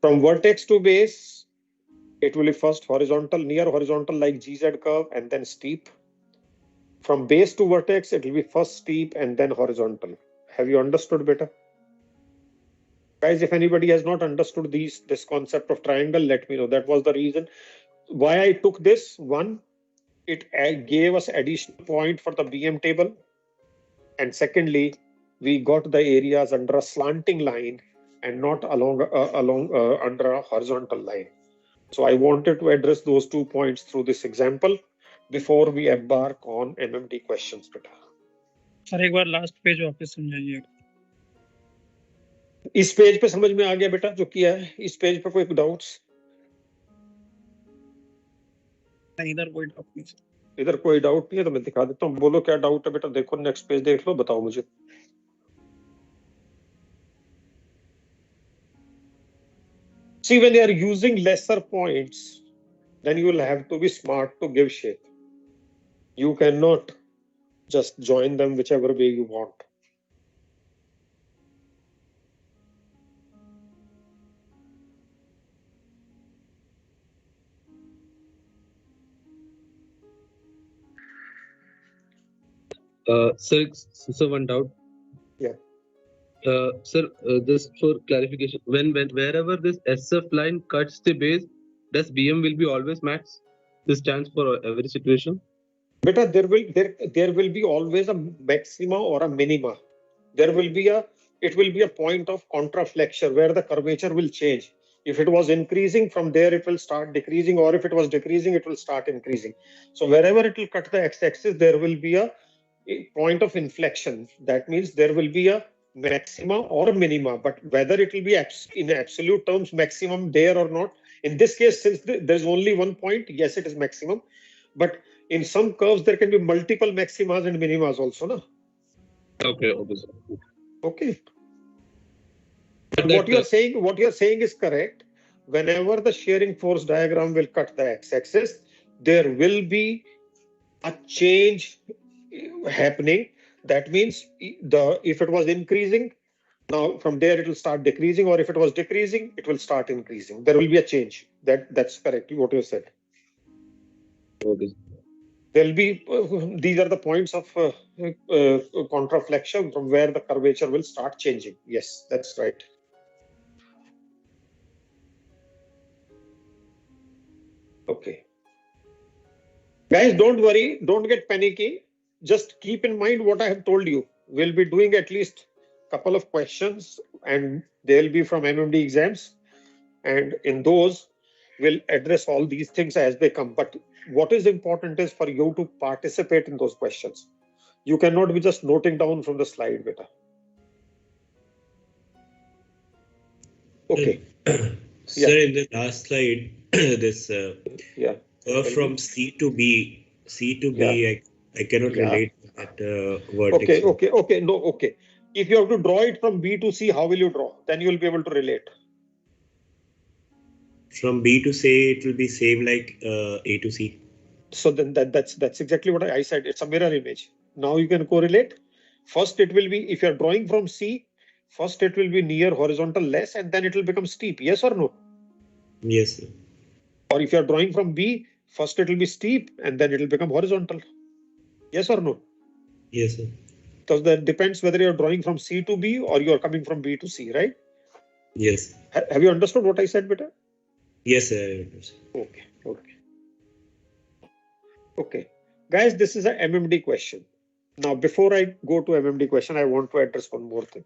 From vertex to base, it will be first horizontal, near horizontal like GZ curve, and then steep. From base to vertex, it will be first steep and then horizontal. Have you understood better? Guys, if anybody has not understood this concept of triangle, let me know. That was the reason why I took this. One, it gave us additional point for the BM table. And secondly, we got the areas under a slanting line and not along under a horizontal line. So I wanted to address those 2 points through this example before we embark on MMD questions. Sir एक बार last page वापस समझाइए. इस page पे समझ में आ गया बेटा जो किया है? इस पेज पे कोई डाउट्स? इधर कोई डाउट नहीं. इधर कोई डाउट नहीं है तो मैं दिखा देता हूँ. बोलो क्या डाउट है बेटा. देखो नेक्स्ट पेज देख लो, बताओ मुझे. See, when you are using lesser points, then you will have to be smart to give shape. You cannot just join them whichever way you want. Sir, one doubt. Yeah. Sir, just for clarification, wherever this SF line cuts the base, does BM will be always max? This stands for every situation. Beta, there will be always a maxima or a minima. It will be a point of contraflexure where the curvature will change. If it was increasing, from there it will start decreasing, or if it was decreasing, it will start increasing. So wherever it will cut the x-axis, there will be a point of inflection. That means there will be a maxima or a minima, but whether it will be in absolute terms maximum there or not, in this case, since there's only 1 point, yes, it is maximum, but in some curves there can be multiple maximas and minimas also, no? Okay. Okay. But what you are saying is correct. Whenever the shearing force diagram will cut the x-axis, there will be a change happening. That means if it was increasing, now from there it will start decreasing, or if it was decreasing, it will start increasing. There will be a change. That's correct. What you said. Okay. There'll be these are the points of contraflexion from where the curvature will start changing. Yes, that's right. Okay. Guys, don't worry. Don't get panicky. Just keep in mind what I have told you. We'll be doing at least a couple of questions, and they'll be from MMD exams. And in those, we'll address all these things as they come. But what is important is for you to participate in those questions. You cannot be just noting down from the slide, beta. Okay. Sir, in the last slide, this from C to B, I cannot relate to that vertex. Okay. If you have to draw it from B to C, how will you draw? Then you will be able to relate. From B to C, it will be same like A to C. So then that's exactly what I said. It's a mirror image. Now you can correlate. First, it will be, if you're drawing from C, first it will be near horizontal less, and then it will become steep. Yes or no? Yes, sir. Or if you're drawing from B, first it will be steep, and then it will become horizontal. Yes or no? Yes, sir. Because that depends whether you're drawing from C to B or you're coming from B to C, right? Yes. Have you understood what I said, beta? Yes, sir. Okay. Guys, this is a MMD question. Now, before I go to MMD question, I want to address one more thing.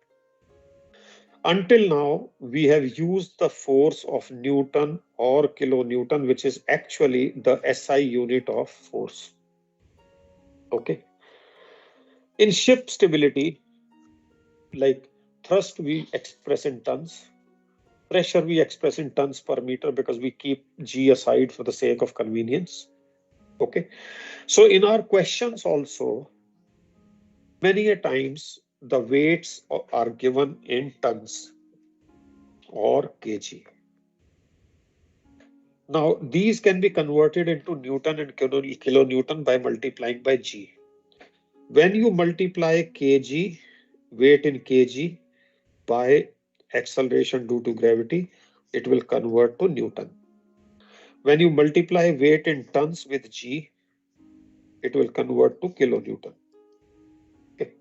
Until now, we have used the force of Newton or kilonewton, which is actually the SI unit of force. Okay. In ship stability, like thrust we express in tons, pressure we express in tons per meter because we keep G aside for the sake of convenience. Okay. So in our questions also, many a times the weights are given in tons or kg. Now these can be converted into Newton and kilonewton by multiplying by G. When you multiply kg, weight in kg, by acceleration due to gravity, it will convert to Newton. When you multiply weight in tons with G, it will convert to kilonewton. Okay.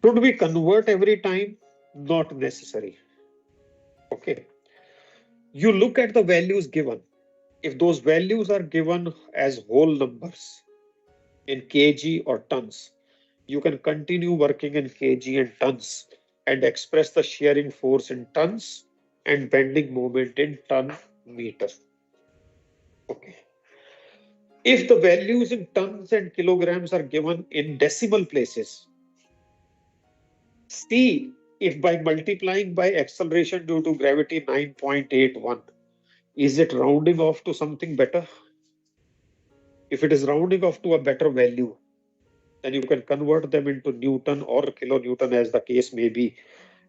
Should we convert every time? Not necessary. Okay. You look at the values given. If those values are given as whole numbers in kg or tons, you can continue working in kg and tons and express the shearing force in tons and bending moment in ton meter. Okay. If the values in tons and kilograms are given in decimal places, see if by multiplying by acceleration due to gravity 9.81, is it rounding off to something better? If it is rounding off to a better value, then you can convert them into Newton or kilonewton as the case may be,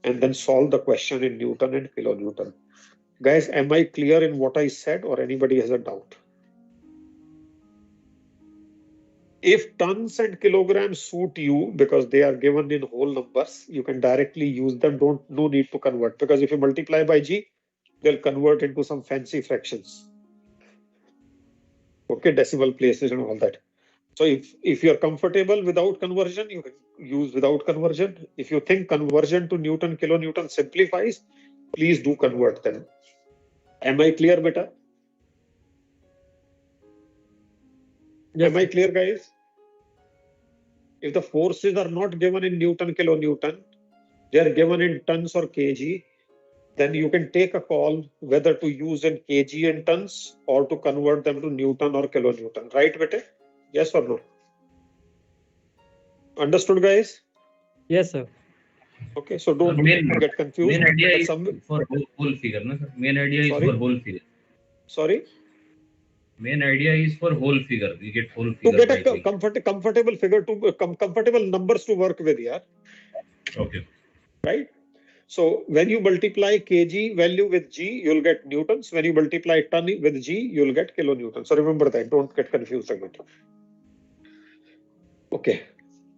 and then solve the question in Newton and kilonewton. Guys, am I clear in what I said, or anybody has a doubt? If tons and kilograms suit you because they are given in whole numbers, you can directly use them. No need to convert, because if you multiply by G, they'll convert into some fancy fractions. Okay, decimal places and all that. So if you're comfortable without conversion, you can use without conversion. If you think conversion to Newton, kilonewton simplifies, please do convert them. Am I clear, beta? Yes, Am I clear, guys? If the forces are not given in Newton, kilonewton, they are given in tons or kg, then you can take a call whether to use in kg and tons or to convert them to Newton or kilonewton. Right, bete? Yes or no? Understood, guys? yes, sir. Okay, so don't get confused. Main idea is Some... for whole figure, no, sir? Main idea is Sorry? for whole figure. Sorry? Main idea is for whole figure. We get whole To figure get by a comfortable figure to comfortable numbers to work with, yeah. Okay. Right? So when you multiply kg value with G, you'll get newtons. When you multiply ton with G, you'll get kilonewtons. So remember that. Don't get confused again. Okay.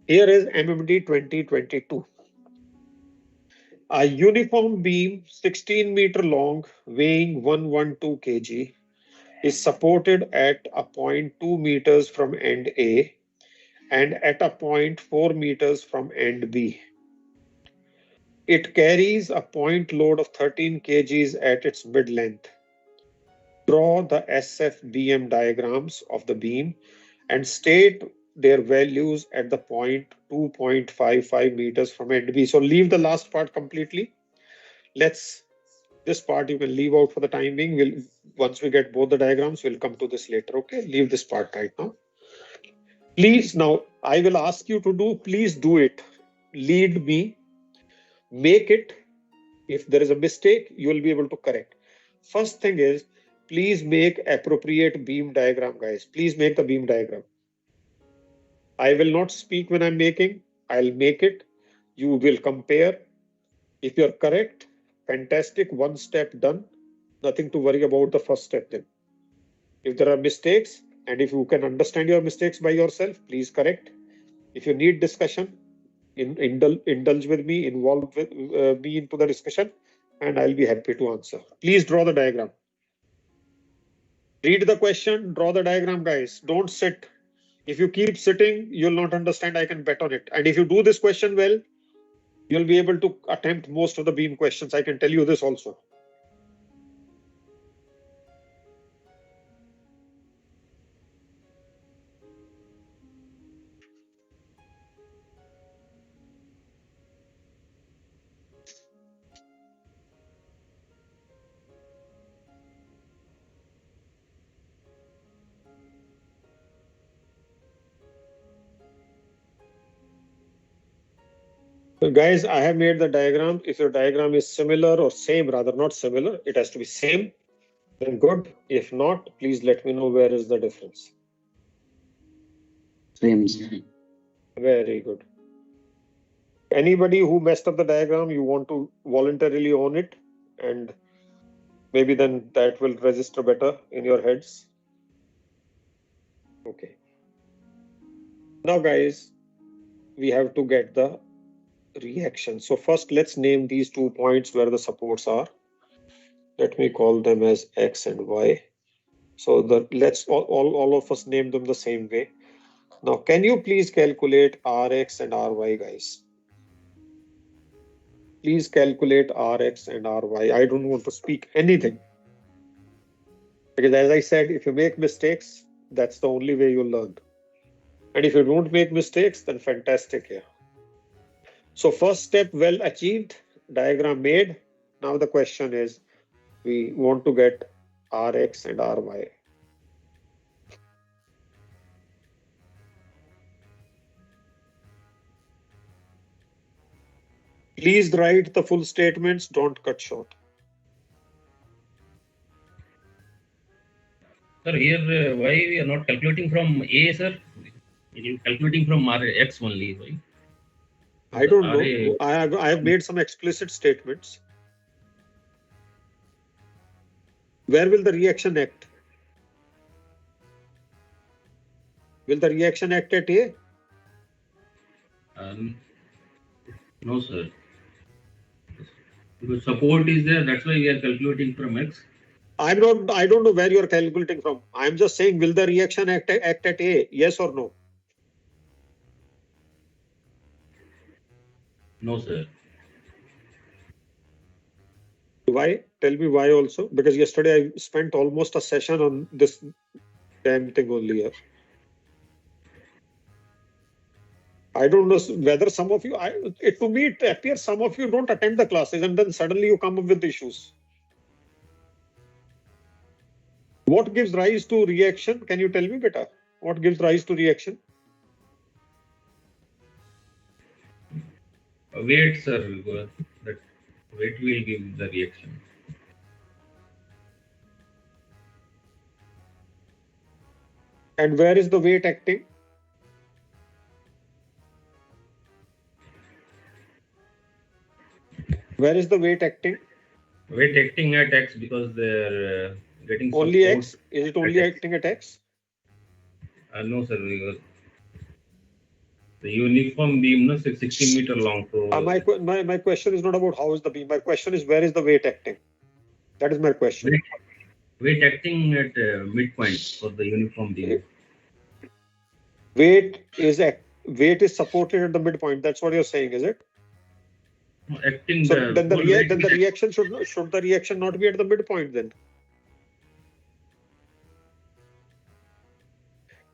Here is MMD 2022. A uniform beam 16 meter long, weighing 112 kg, is supported at a point 2 meters from end A and at a point 4 meters from end B. It carries a point load of 13 kgs at its mid length. Draw the SFBM diagrams of the beam and state their values at the point 2.55 meters from end B. So leave the last part completely. This part you can leave out for the time being. Once we get both the diagrams, we'll come to this later. Okay, leave this part right now. Please, now I will ask you to do, please do it. Lead me, make it. If there is a mistake, you will be able to correct. First thing is, please make appropriate beam diagram, guys. Please make the beam diagram. I will not speak when I'm making. I'll make it. You will compare. If you're correct, fantastic. One step done. Nothing to worry about the first step then. If there are mistakes, and if you can understand your mistakes by yourself, please correct. If you need discussion, indulge with me, involve with me into the discussion, and I'll be happy to answer. Please draw the diagram. Read the question, draw the diagram, guys. Don't sit. If you keep sitting, you'll not understand. I can bet on it. And if you do this question well, you'll be able to attempt most of the beam questions. I can tell you this also. So guys, I have made the diagram. If your diagram is similar or same, rather not similar, it has to be same, then good. If not, please let me know where is the difference. Same. Very good. Anybody who messed up the diagram, you want to voluntarily own it, and maybe then that will register better in your heads. Okay. Now guys, we have to get the reaction. So first let's name these 2 points where the supports are. Let me call them as X and Y. So let's all of us name them the same way. Now, can you please calculate Rx and Ry, guys? Please calculate Rx and Ry. I don't want to speak anything. Because as I said, if you make mistakes, that's the only way you'll learn. And if you don't make mistakes, then fantastic here. So first step well achieved, diagram made. Now the question is, we want to get Rx and Ry. Please write the full statements, don't cut short. Sir, here why we are not calculating from A, sir? We are calculating from X only, right? I don't know. I have made some explicit statements. Where will the reaction act? Will the reaction act at A? No, sir. Because support is there, that's why we are calculating from X. I don't know where you are calculating from. I'm just saying, will the reaction act at A? Yes or no? No, sir. Why? Tell me why also. Because yesterday I spent almost a session on this damn thing only here. I don't know whether some of you, to me it appears some of you don't attend the classes and then suddenly you come up with issues. What gives rise to reaction? Can you tell me better? What gives rise to reaction? Weight, sir. That weight will give the reaction. And where is the weight acting? Where is the weight acting? Weight acting at X because they're getting only support. X? Is it only acting at X? No, sir. Because the uniform beam, no, 16 meter long. So my question is not about how is the beam. My question is where is the weight acting? That is my question. Weight acting at midpoint for the uniform beam. Weight is supported at the midpoint. That's what you're saying, is it? Acting. So then the reaction should the reaction not be at the midpoint then?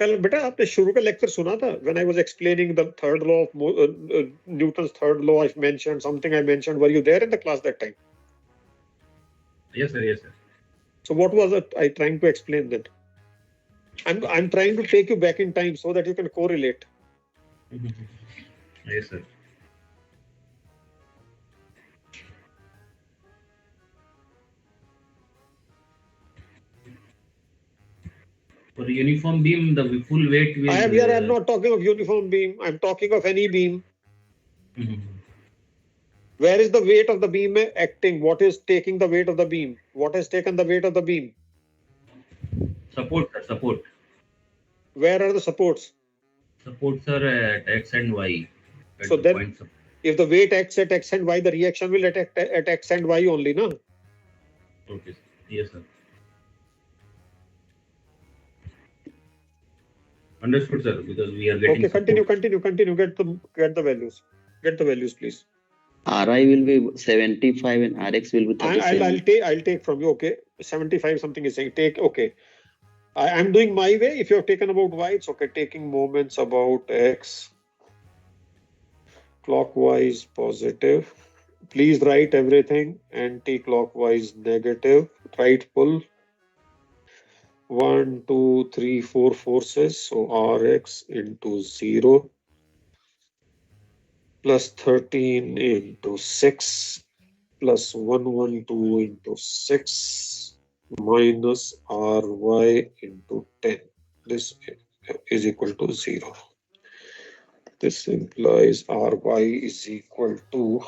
कल बेटा आपने शुरू का lecture सुना था when I was explaining the third law of Newton's third law. I mentioned something. I mentioned. Were you there in the class that time? Yes, sir. Yes, sir. So what was I trying to explain then? I'm trying to take you back in time so that you can correlate. Yes, sir. For uniform beam, the full weight will. I'm not talking of uniform beam. I'm talking of any beam. Where is the weight of the beam acting? What is taking the weight of the beam? What has taken the weight of the beam? Support, sir. Support. Where are the supports? Supports are at X and Y. So then, if the weight acts at X and Y, the reaction will act at X and Y only, no? Okay. Yes, sir. Understood, sir. Because we are getting. Okay, continue. Get the values. Get the values, please. Ri will be 75 and Rx will be 37. I'll take from you. Okay, 75 something is saying. Take. Okay. I'm doing my way. If you have taken about Y, it's okay. Taking moments about X. Clockwise positive. Please write everything. Anti-clockwise negative. Right pull. 1, 2, 3, 4 forces. So Rx into 0 plus 13 into 6 plus 112 into 6 minus ry into 10. This is equal to 0. This implies ry is equal to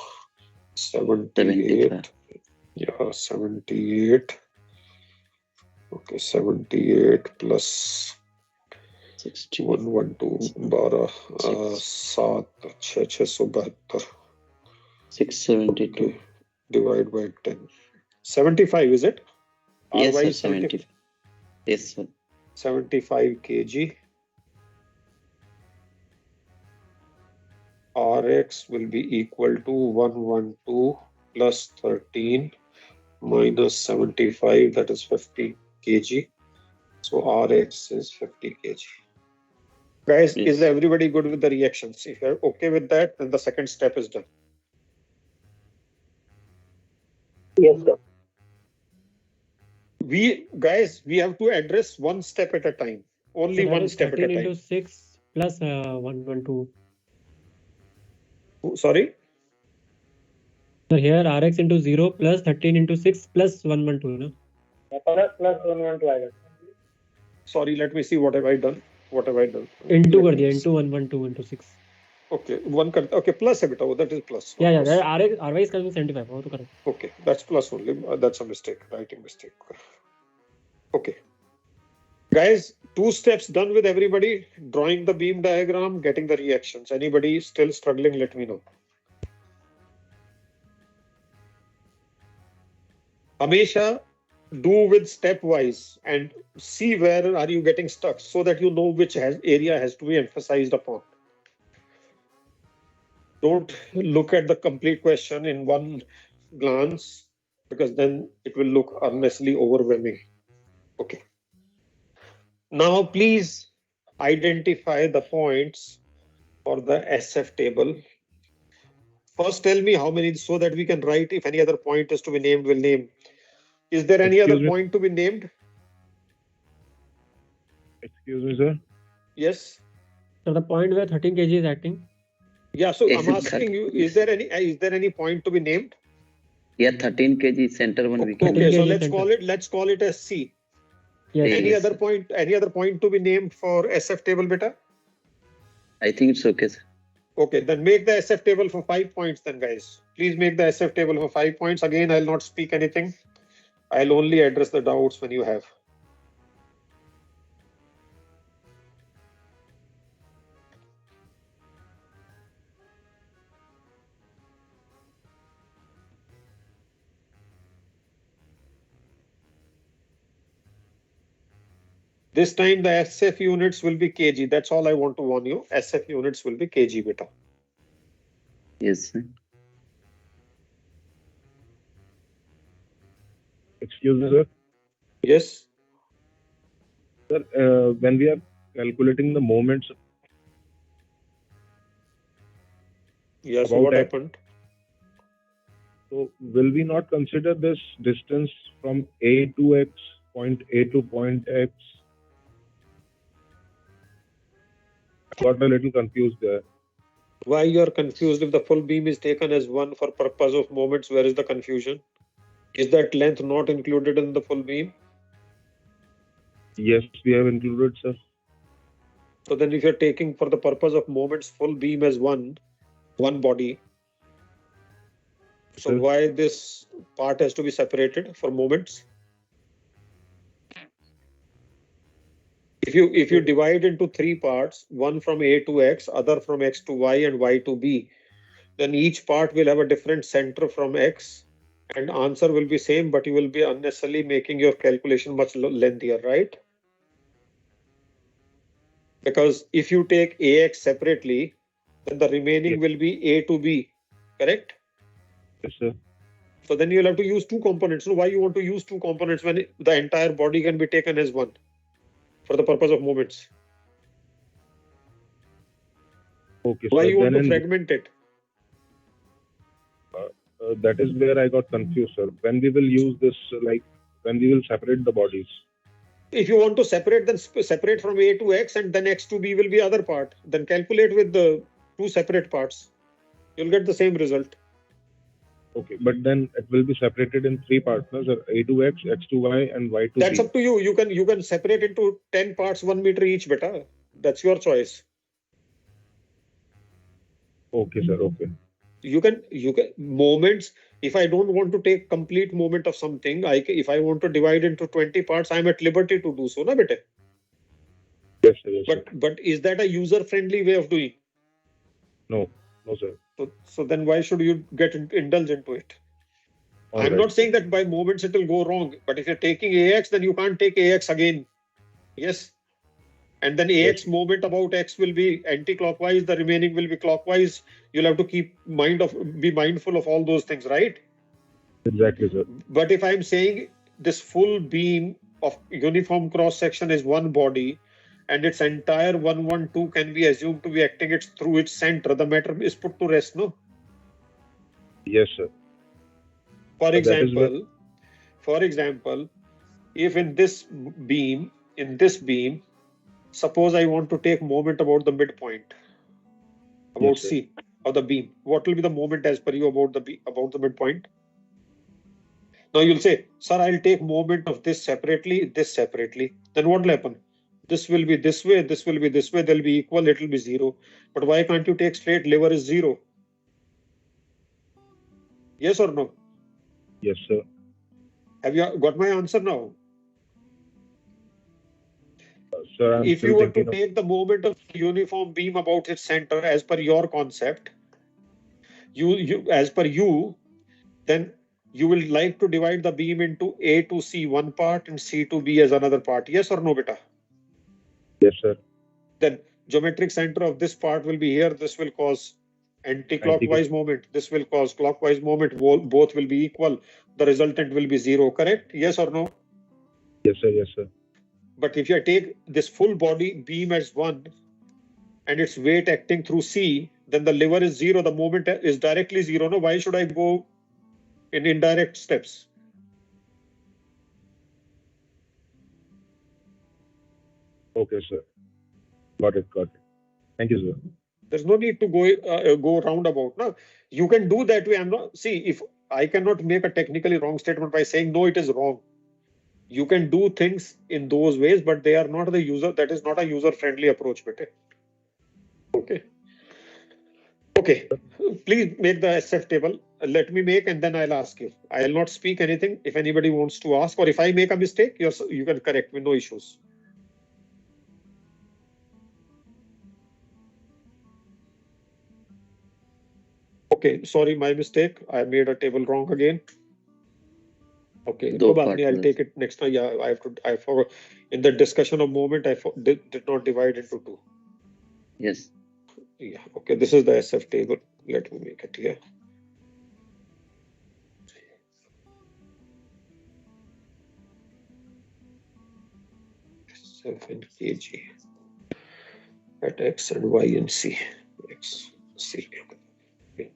78. Yeah, 78. Okay, 78 plus 112 12 7 672. 672. Divide by 10. 75 is it? Yes, RY sir. is 75. Yes, sir. 75 kg. Rx will be equal to 112 plus 13 minus 75, that is 50 kg. So Rx is 50 kg. Guys, Yes. is everybody good with the reactions? If you're okay with that, then the second step is done. Yes, sir. We have to address one step at a time. Only So that one is step at a 13 into time. 6 plus 112. Sorry? So here Rx into 0 plus 13 into 6 plus 112. No? plus 112. Sorry, let me see what have I done. Into कर दिया, into 112 into 6. Okay, okay, plus a bit. Oh, that is plus. Yeah, plus. that RY is coming 75. Oh, to correct. Okay, that's plus only. That's a mistake, writing mistake. Okay. Guys, 2 steps done with everybody. Drawing the beam diagram, getting the reactions. Anybody still struggling, let me know. Hamesha do with stepwise and see where are you getting stuck so that you know which area has to be emphasized upon. Don't look at the complete question in one glance, because then it will look unnecessarily overwhelming. Okay. Now, please identify the points for the SF table. First, tell me how many so that we can write. If any other point is to be named, we'll name. Is there any other point to be named? Excuse me, sir. Yes. So the point where 13 kg is acting. Yeah. So I'm asking you: is there any point to be named? Yeah, 13 kg center one. Okay. So let's call it as C. Yes. Any other point to be named for SF table, beta? I think it's okay, sir. Okay, then make the SF table for 5 points then, guys. Please make the SF table for 5 points. Again, I'll not speak anything. I'll only address the doubts when you have. This time the SF units will be kg. That's all I want to warn you. SF units will be kg, beta. Yes, sir. Excuse me, sir. Yes. Sir, when we are calculating the moments. Yes, so what happened? So will we not consider this distance from A to X, point A to point X? I got a little confused there. Why you are confused? If the full beam is taken as 1 for purpose of moments, where is the confusion? Is that length not included in the full beam? Yes, we have included, sir. So then if you're taking for the purpose of moments full beam as one body, so why this part has to be separated for moments? If you divide into 3 parts, one from A to X, other from X to Y and Y to B, then each part will have a different center from X and answer will be same, but you will be unnecessarily making your calculation much lengthier, right? Because if you take AX separately, then the remaining will be A to B, correct? Yes, sir. So then you'll have to use 2 components. So why you want to use 2 components when the entire body can be taken as one for the purpose of moments? Okay. Why you want to fragment it? That is where I got confused, sir. When we will use this, like when we will separate the bodies. If you want to separate, then separate from A to X and then X to B will be other part. Then calculate with the 2 separate parts. You'll get the same result. Okay, but then it will be separated in three parts, no, sir? A to X, X to Y, and Y to That's Z. up to you. You can separate into 10 parts, 1 meter each, beta. That's your choice. Okay, sir. Okay. You can moments. If I don't want to take complete moment of something, if I want to divide into 20 parts, I'm at liberty to do so, na beta. Yes, sir. Yes, sir. But is that a user-friendly way of doing? No, no, sir. So then why should you get indulge into it? I'm not saying that by moments it will go wrong, but if you're taking AX, then you can't take AX again. Yes. And then AX moment about X will be anti-clockwise, the remaining will be clockwise. You'll have to be mindful of all those things, right? Exactly, sir. But if I'm saying this full beam of uniform cross section is one body, and its entire 112 can be assumed to be acting through its center, the matter is put to rest, no? Yes, sir. For example, if in this beam, suppose I want to take moment about the midpoint, about C of the beam, what will be the moment as per you about the midpoint? Now you'll say, sir, I'll take moment of this separately. Then what will happen? This will be this way, this will be this way, they'll be equal, it will be 0. But why can't you take straight lever is 0? Yes or no? Yes, sir. Have you got my answer now? Sir, if you were to take the moment of uniform beam about its center as per your concept, then you will like to divide the beam into A to C one part and C to B as another part. Yes or no, beta? Yes, sir. Then geometric center of this part will be here. This will cause anti-clockwise moment. This will cause clockwise moment. Both will be equal. The resultant will be 0. Correct? Yes or no? Yes, sir. Yes, sir. But if you take this full body beam as 1 and its weight acting through C, then the lever is 0. The moment is directly 0. No, why should I go in indirect steps? Okay, sir. Got it. Thank you, sir. There's no need to go roundabout. No, you can do that way. If I cannot make a technically wrong statement by saying no, it is wrong. You can do things in those ways, but they are not that is not a user-friendly approach, bete. Okay. Please make the SF table. Let me make and then I'll ask you. I'll not speak anything. If anybody wants to ask, or if I make a mistake, you can correct me, no issues. Okay, sorry, my mistake. I made a table wrong again. Okay, no bad, I'll take it next time. Yeah, I forgot. In the discussion of moment, I did not divide into 2. Yes. Yeah, okay, this is the SF table. Let me make it here. 7 kg at X and Y and C. X, C. Okay.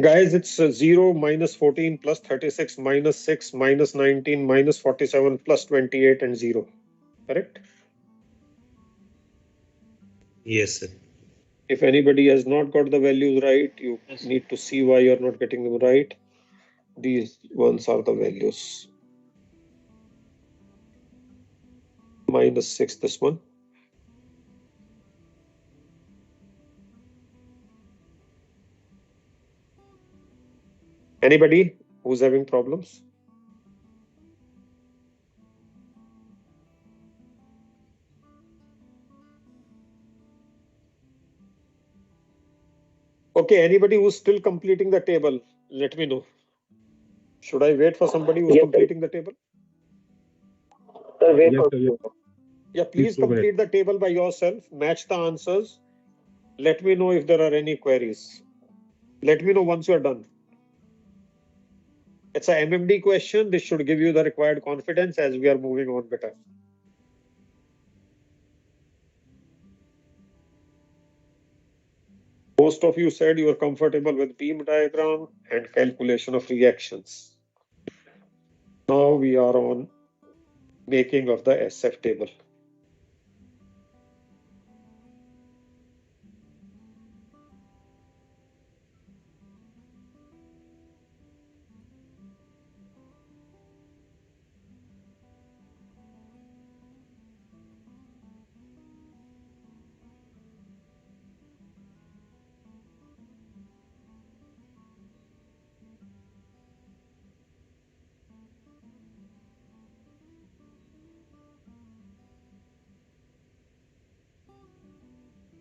Guys, it's 0 minus 14 plus 36 minus 6 minus 19 minus 47 plus 28 and 0. Correct? Yes, sir. If anybody has not got the values right, you need to see why you're not getting them right. These ones are the values. Minus 6, this one. Anybody who's having problems? Okay, anybody who's still completing the table, let me know. Should I wait for somebody who's completing the table? Yes, sir. Yes. Yeah, please 2 minutes. complete the table by yourself, match the answers. Let me know if there are any queries. Let me know once you're done. It's a MMD question. This should give you the required confidence as we are moving on better. Most of you said you are comfortable with beam diagram and calculation of reactions. Now we are on making of the SF table.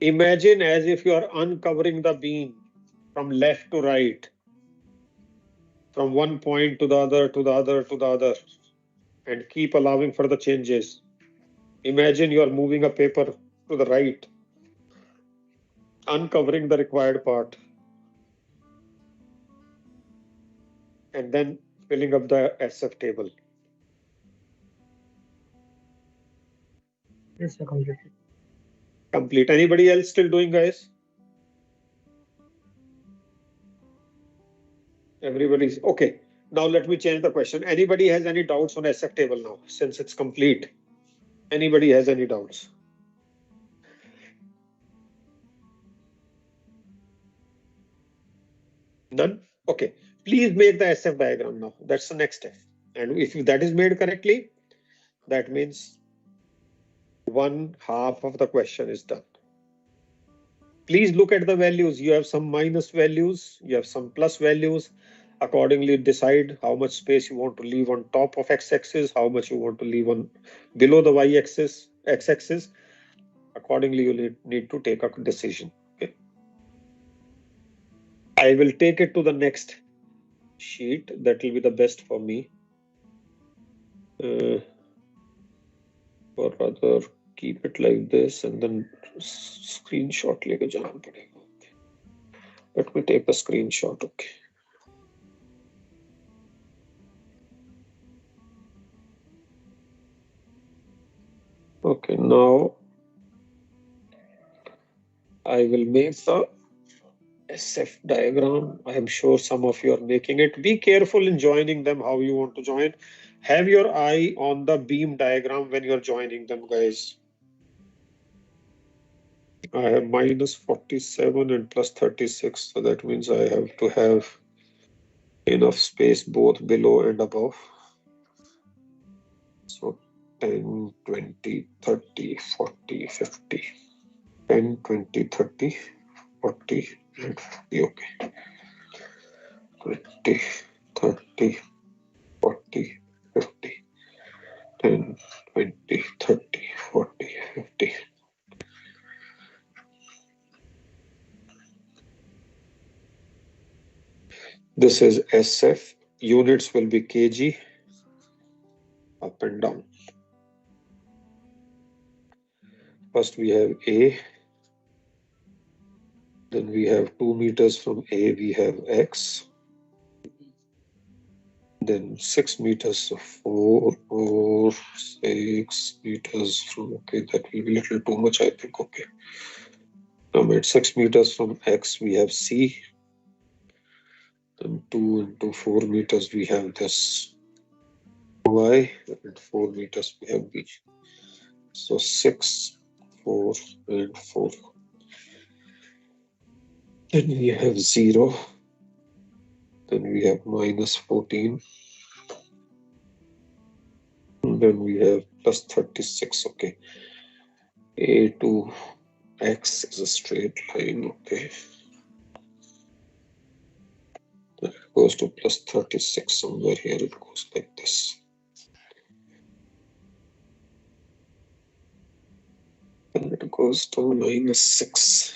Imagine as if you are uncovering the beam from left to right, from one point to the other, to the other, to the other, and keep allowing for the changes. Imagine you are moving a paper to the right, uncovering the required part, and then filling up the SF table. Yes, sir, complete. Complete. Anybody else still doing, guys? Everybody's okay. Now let me change the question. Anybody has any doubts on SF table now, since it's complete? Anybody has any doubts? None? Okay. Please make the SF diagram now. That's the next step. And if that is made correctly, that means 1/2 of the question is done. Please look at the values. You have some minus values, you have some plus values. Accordingly, decide how much space you want to leave on top of x-axis, how much you want to leave on below the y-axis, x-axis. Accordingly, you need to take a decision. Okay. I will take it to the next sheet. That will be the best for me. Or rather, keep it like this and then screenshot leke jana padega. Let me take a screenshot. Okay. Okay, now I will make the SF diagram. I am sure some of you are making it. Be careful in joining them how you want to join. Have your eye on the beam diagram when you're joining them, guys. I have minus 47 and plus 36, so that means I have to have enough space both below and above. So 10, 20, 30, 40, 50. 10, 20, 30, 40, and 50. Okay. 20, 30, 40, 50. 10, 20, 30, 40, 50. This is SF. Units will be kg, up and down. First we have A. Then we have 2 meters from A, we have X. Then 6 meters of 4 or 6 meters from, okay, that will be a little too much, I think. Okay. Now at 6 meters from X, we have C. Then 2 into 4 meters, we have this Y. And 4 meters, we have B. So 6, 4, and 4. Then we have 0. Then we have minus 14. And then we have plus 36. Okay. A to X is a straight line. Okay. Then it goes to plus 36. Somewhere here it goes like this. And it goes to minus 6.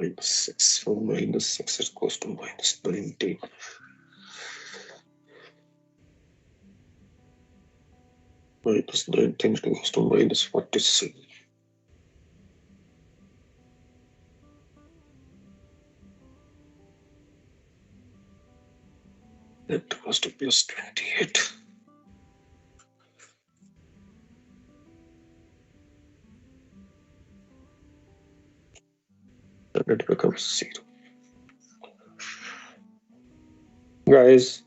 minus 6. From minus 6 it goes to minus 19. Minus 19 goes to minus 47. That goes to plus 28. And it becomes 0. Guys,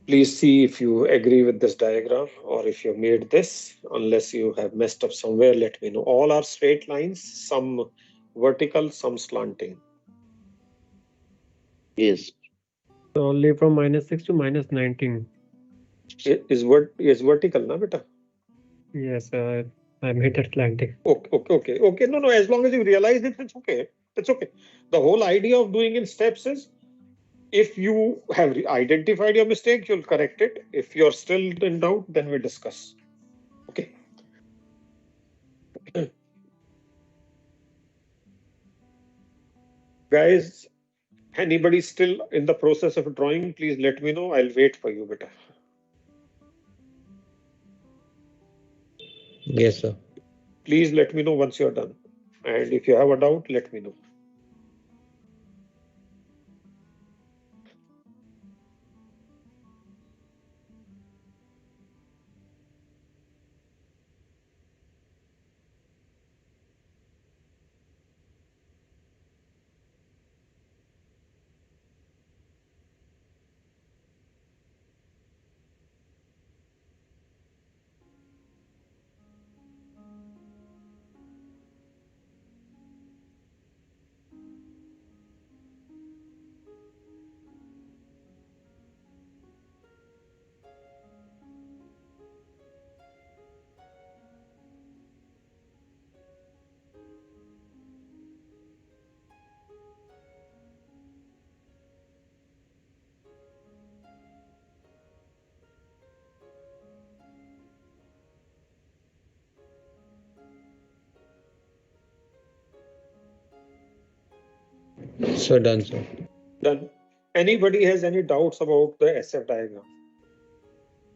please see if you agree with this diagram or if you made this. Unless you have messed up somewhere, let me know. All are straight lines, some vertical, some slanting. Yes. So only from minus 6 to minus 19. Is vertical, na beta? Yes, I made that slanting. Okay. No. As long as you realize it, it's okay. It's okay. The whole idea of doing in steps is, if you have identified your mistake, you'll correct it. If you're still in doubt, then we discuss. Okay. Guys, anybody still in the process of drawing, please let me know. I'll wait for you, beta. Yes, sir. Please let me know once you're done. And if you have a doubt, let me know. So done, sir. Done. Anybody has any doubts about the SF diagram?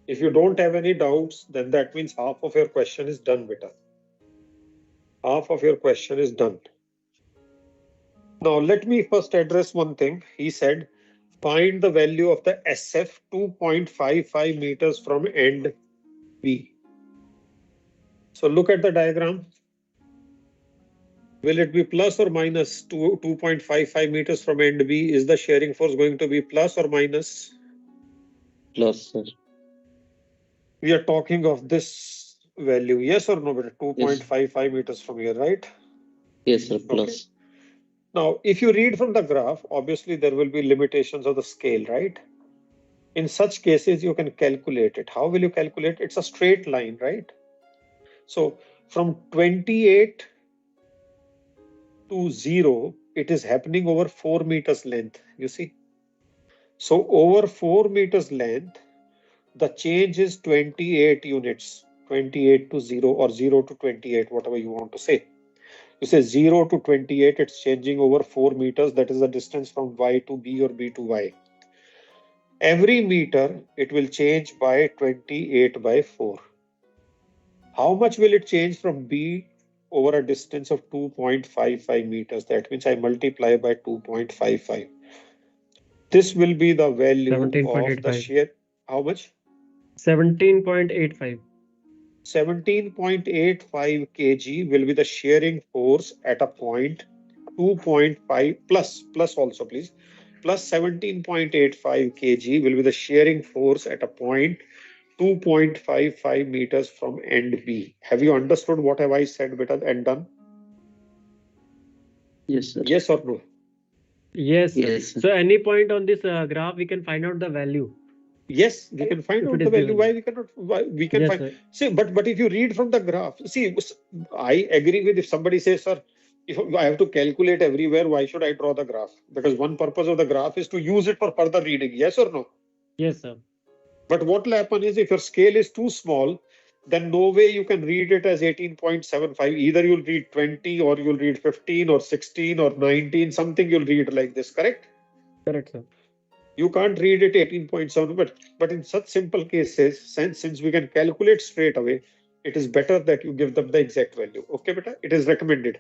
If you don't have any doubts, then that means half of your question is done, beta. Half of your question is done. Now, let me first address one thing. He said, find the value of the SF 2.55 meters from end B. So look at the diagram. Will it be plus or minus 2.55 meters from end B? Is the shearing force going to be plus or minus? Plus, sir. We are talking of this value, yes or no? 2.55 meters from here, right? Yes, sir. Plus. Okay. Now, if you read from the graph, obviously there will be limitations of the scale, right? In such cases, you can calculate it. How will you calculate? It's a straight line, right? So from 28 to 0, it is happening over 4 meters length, you see? So over 4 meters length, the change is 28 units, 28 to 0 or 0 to 28, whatever you want to say. You say 0 to 28, it's changing over 4 meters. That is the distance from Y to B or B to Y. Every meter, it will change by 28 by 4. How much will it change from B over a distance of 2.55 meters? That means I multiply by 2.55. This will be the value of the shear. How much? 17.85. 17.85 kg will be the shearing force at a point 2.5 plus also please, plus 17.85 kg will be the shearing force at a point 2.55 meters from end B. Have you understood what have I said, beta, and done? Yes, sir. Yes or no? Yes. Yes, sir. So any point on this graph, we can find out the value. Yes, we can find out the value. Why we cannot? Why we can find? Sir. See, but if you read from the graph, see, I agree with if somebody says, sir, if I have to calculate everywhere, why should I draw the graph? Because one purpose of the graph is to use it for further reading. Yes or no? Yes, sir. But what will happen is if your scale is too small, then no way you can read it as 18.75. Either you'll read 20 or you'll read 15 or 16 or 19, something you'll read like this, correct? Correct, sir. You can't read it 18.7, but in such simple cases, since we can calculate straight away, it is better that you give them the exact value. Okay, beta? It is recommended.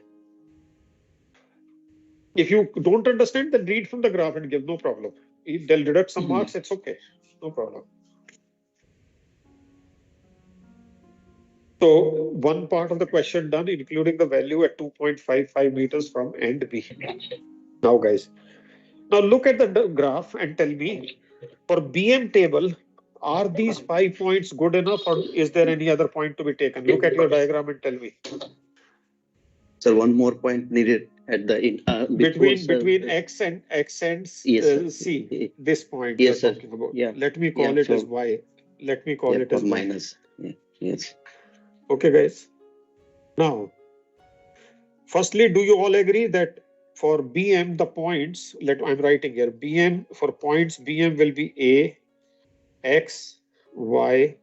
If you don't understand, then read from the graph and give, no problem. If they'll deduct some marks, it's okay. No problem. So one part of the question done, including the value at 2.55 meters from end B. Now, guys, now look at the graph and tell me, for BM table, are these 5 points good enough, or is there any other point to be taken? Look at your diagram and tell me. Sir, one more point needed at the between X and yes, C. This point yes, you're sir. talking about. Yeah. Let me call it as Y. Let me call it as minus. Yeah. Yes. Okay, guys. Now, firstly, do you all agree that for BM, the points, I'm writing here, BM, for points, BM will be A, X, Y,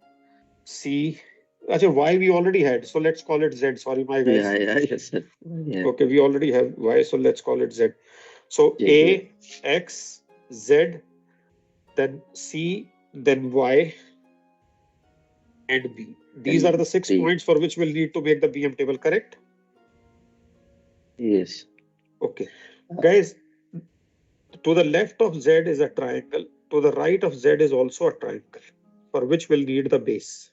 C. Actually, Y we already had, so let's call it Z. Sorry, my guys. Yes, sir. Yeah. Okay, we already have Y, so let's call it Z. So A, X, Z, then C, then Y, and B. These are the 6 points for which we'll need to make the BM table, correct? Yes. Okay. Guys, to the left of Z is a triangle. To the right of Z is also a triangle, for which we'll need the base.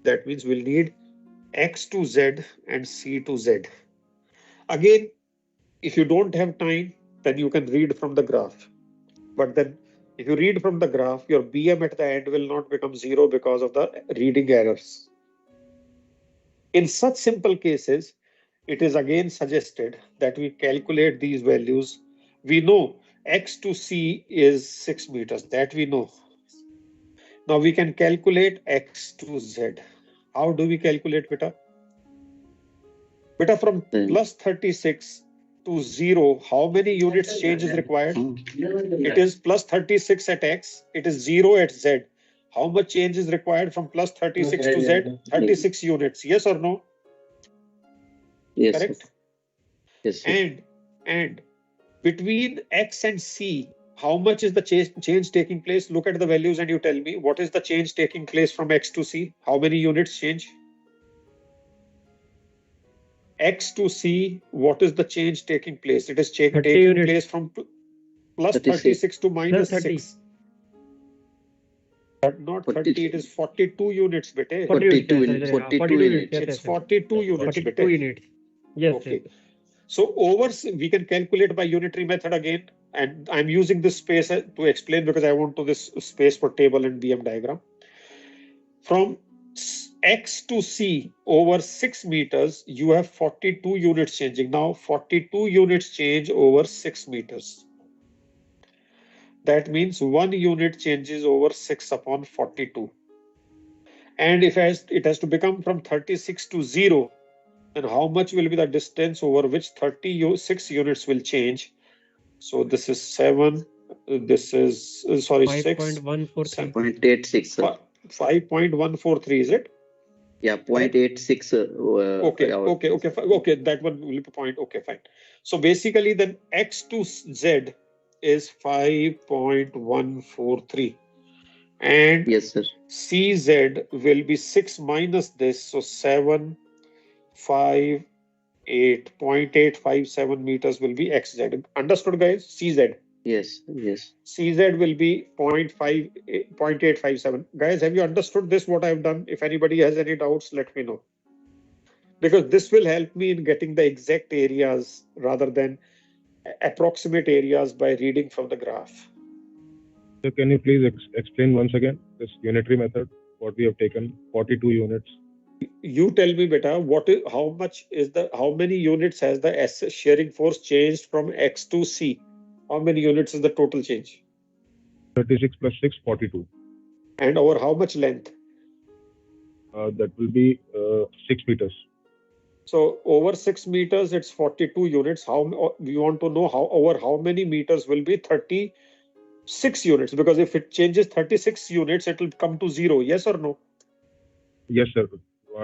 That means we'll need X to Z and C to Z. Again, if you don't have time, then you can read from the graph. But then if you read from the graph, your BM at the end will not become 0 because of the reading errors. In such simple cases, it is again suggested that we calculate these values. We know X to C is 6 meters, that we know. Now we can calculate X to Z. How do we calculate, beta? Beta, from plus 36 to 0, how many units change is required? It is plus 36 at X, it is 0 at Z. How much change is required from plus 36 to Z? 36 units, yes or no? Yes. Correct? Yes. And between X and C, how much is the change taking place? Look at the values and you tell me, what is the change taking place from X to C? How many units change? X to C, what is the change taking place? It is taking place from plus 36 to minus 6. But not 30, it is 42 units, bete. 42 units. It's 42 units, bete. 42 units. Yes. Okay. So we can calculate by unitary method again. And I'm using this space to explain because I want to this space for table and BM diagram. From X to C over 6 meters, you have 42 units changing. Now 42 units change over 6 meters. That means 1 unit changes over 6 upon 42. And if it has to become from 36 to 0, then how much will be the distance over which 36 units will change? So this is 7. This is, sorry, 6. 5.143. 5.143, is it? Yeah, 0.86. Okay, that one will be point. Okay, fine. So basically then X to Z is 5.143. And yes, sir. CZ will be 6 minus this, so 0.857 meters will be XZ. Understood, guys? CZ. Yes. CZ will be 0.857. Guys, have you understood this, what I've done? If anybody has any doubts, let me know. Because this will help me in getting the exact areas rather than approximate areas by reading from the graph. So can you please explain once again this unitary method, what we have taken, 42 units? You tell me, beta, how many units has the shearing force changed from X to C? How many units is the total change? 36 plus 6, 42. And over how much length? That will be 6 meters. So over 6 meters, it's 42 units. We want to know over how many meters will be 36 units? Because if it changes 36 units, it will come to 0. Yes or no? Yes, sir.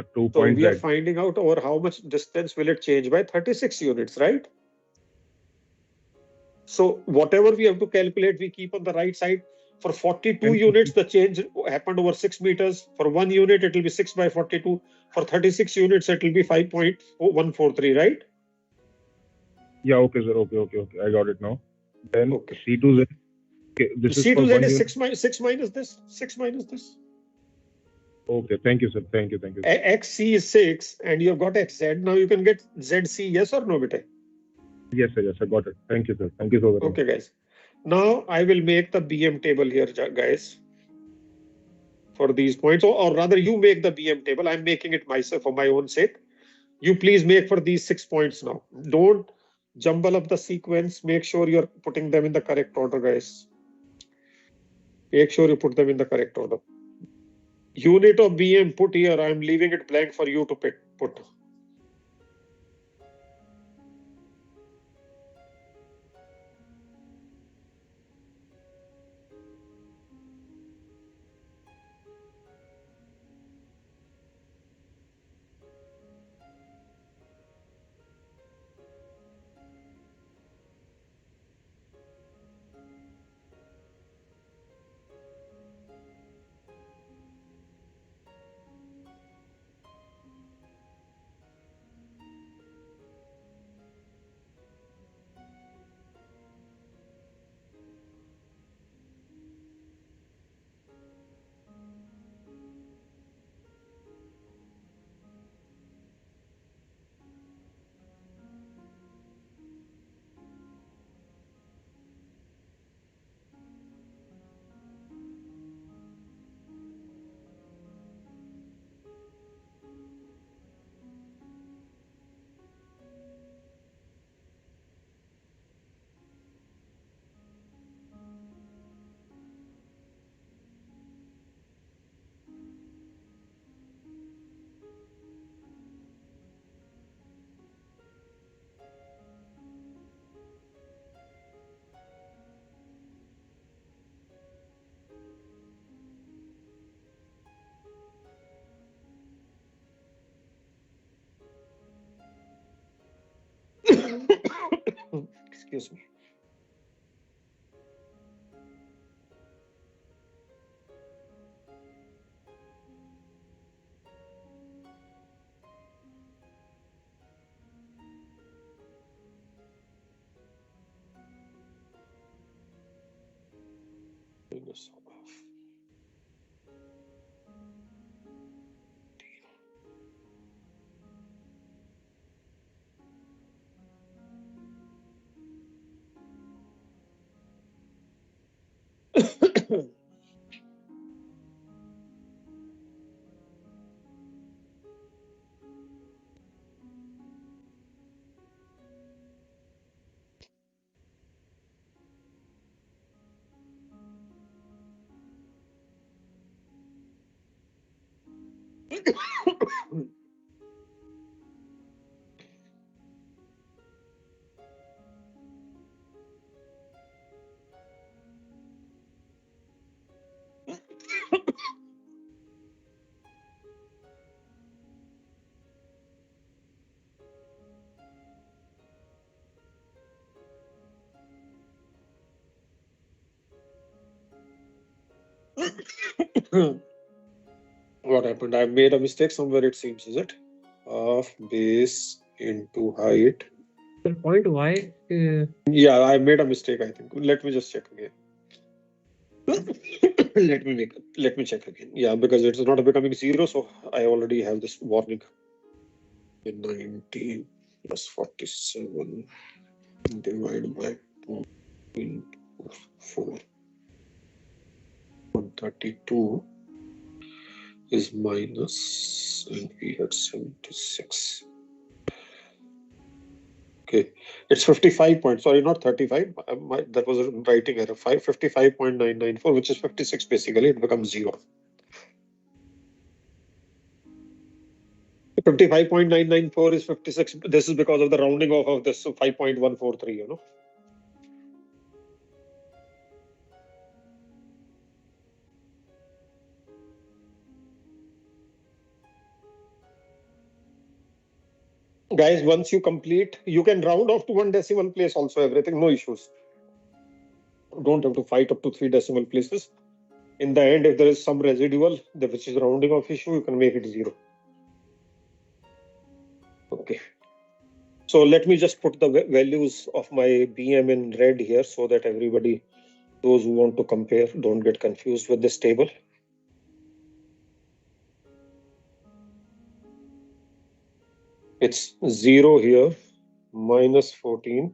2 So points we are Z. finding out over how much distance will it change by 36 units, right? So whatever we have to calculate, we keep on the right side. For 42 units, the change happened over 6 meters. For 1 unit, it will be 6 by 42. For 36 units, it will be 5.143, right? Yeah, okay, sir. Okay. I got it now. Then Okay. C2Z. Okay, this is for C2Z 1 is unit. 6 minus this. 6 minus this. Okay, thank you, sir. Thank you. XC is 6, and you have got XZ. Now you can get ZC, yes or no, beta? Yes, sir. Got it. Thank you, sir. Thank you so very much. Okay, guys. Now I will make the BM table here, guys, for these points, or rather you make the BM table. I'm making it myself for my own sake. You please make for these 6 points now. Don't jumble up the sequence. Make sure you're putting them in the correct order, guys. Make sure you put them in the correct order. Unit of BM put here. I'm leaving it blank for you to put. Excuse me. What happened? I made a mistake somewhere, it seems, is it? Of base into height. The point Y. Yeah, I made a mistake, I think. Let me just check again. Let me check again. Yeah, because it's not becoming 0, so I already have this warning. 19 plus 47 divided by 2 into 4. 132 is minus, and we had 76. Okay, it's 55 points. Sorry, not 35. That was a writing error. 55.994, which is 56 basically. It becomes 0. 55.994 is 56. This is because of the rounding off of this 5.143, you know. Guys, once you complete, you can round off to 1 decimal place also, everything, no issues. Don't have to fight up to 3 decimal places. In the end, if there is some residual, which is rounding off issue, you can make it 0. Okay. So let me just put the values of my BM in red here so that everybody, those who want to compare, don't get confused with this table. It's 0 here, minus 14,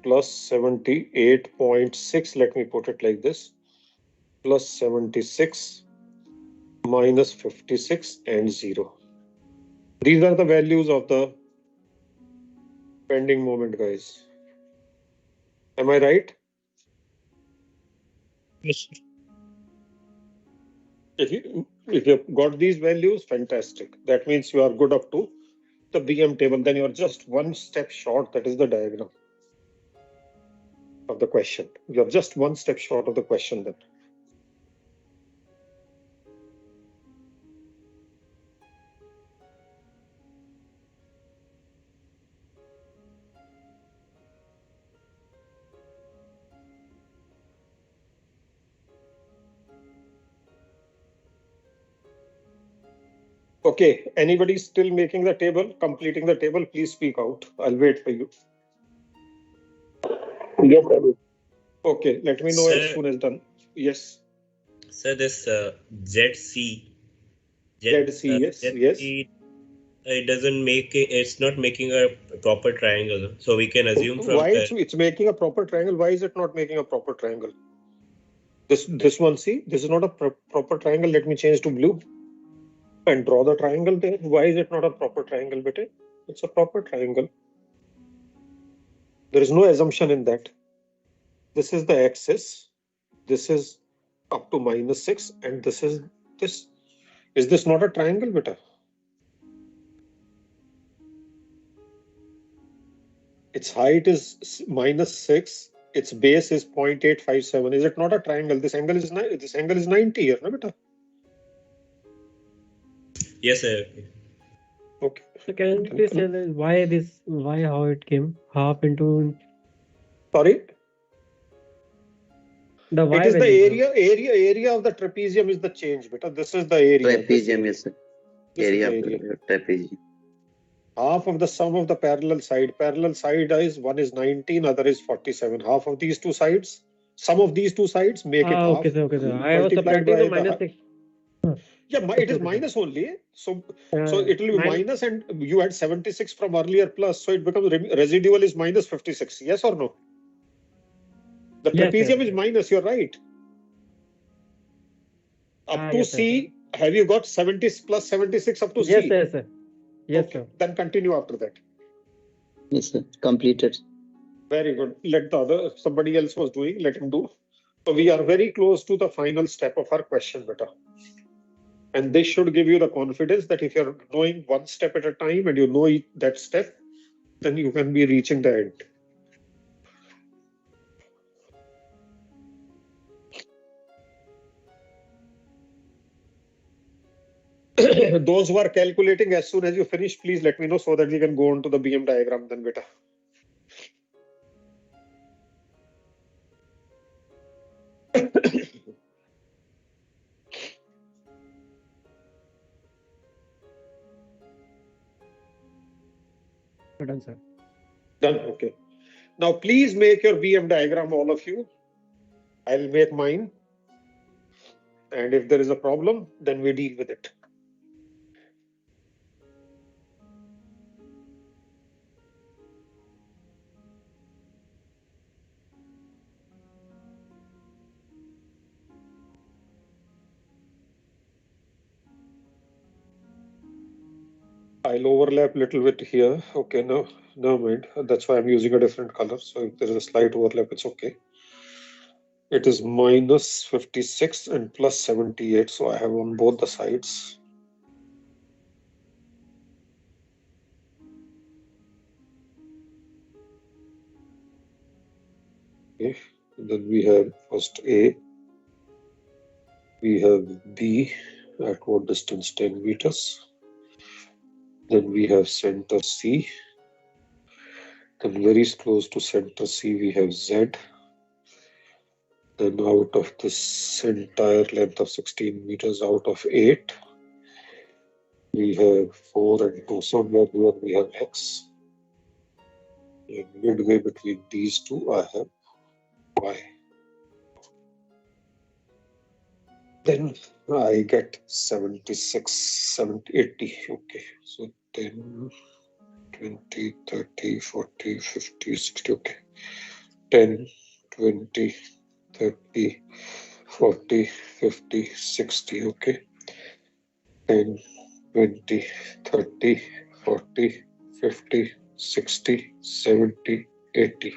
plus 78.6, let me put it like this, plus 76, minus 56, and 0. These are the values of the pending moment, guys. Am I right? Yes, sir. If you've got these values, fantastic. That means you are good up to the BM table. Then you're just one step short. That is the diagram of the question. You're just one step short of the question then. Okay, anybody still making the table, completing the table, please speak out. I'll wait for you. Yes, sir. Okay, let me know Sir, as soon as done. Yes. Sir, this ZC. ZC, yes, yes. It doesn't make it, it's not making a proper triangle. So we can assume from why it's making a proper triangle. Why is it not making a proper triangle? This one, see, this is not a proper triangle. Let me change to blue and draw the triangle there. Why is it not a proper triangle, bete? It's a proper triangle. There is no assumption in that. This is the axis. This is up to -6, and this is this. Is this not a triangle, beta? Its height is -6. Its base is 0.857. Is it not a triangle? This angle is 90 here, no, beta? Yes, sir. Okay. So can you please tell us why how it came half into? Sorry. The y it is value, the area of the trapezium is the change, beta. This is the area. Trapezium is the area of area. the trapezium. Half of the sum of the parallel side. Parallel side is one is 19, other is 47. Half of these two sides, sum of these two sides make it half. Okay, sir. I was Multiplied subtracting by the -6. Yeah, it is minus only. So it will be minus, and you had 76 from earlier plus, so it becomes residual is minus 56. Yes or no? The trapezium is minus. You're right. Up to yes, C, have you got 70 plus 76 up to C? Yes, sir. Yes, okay, sir. then continue after that. Yes, sir. Completed. Very good. Let somebody else was doing, let him do. So we are very close to the final step of our question, beta. And this should give you the confidence that if you're knowing one step at a time and you know that step, then you can be reaching the end. Those who are calculating, as soon as you finish, please let me know so that we can go on to the BM diagram then, beta. Done, sir. Done. Okay. Now, please make your BM diagram, all of you. I'll make mine. And if there is a problem, then we deal with it. I'll overlap a little bit here. Okay, no, never mind. That's why I'm using a different color. So if there is a slight overlap, it's okay. It is minus 56 and plus 78. So I have on both the sides. Okay, and then we have first A. We have B at what distance? 10 meters. Then we have center C. Then very close to center C we have Z. Then out of this entire length of 16 meters, out of 8, we have 4 and 2. Somewhere here we have X. And midway between these two, I have Y. Then I get 76, 70, 80. Okay, so 10, 20, 30, 40, 50, 60. Okay, 10, 20, 30, 40, 50, 60. Okay, 10, 20, 30, 40, 50, 60, 70, 80.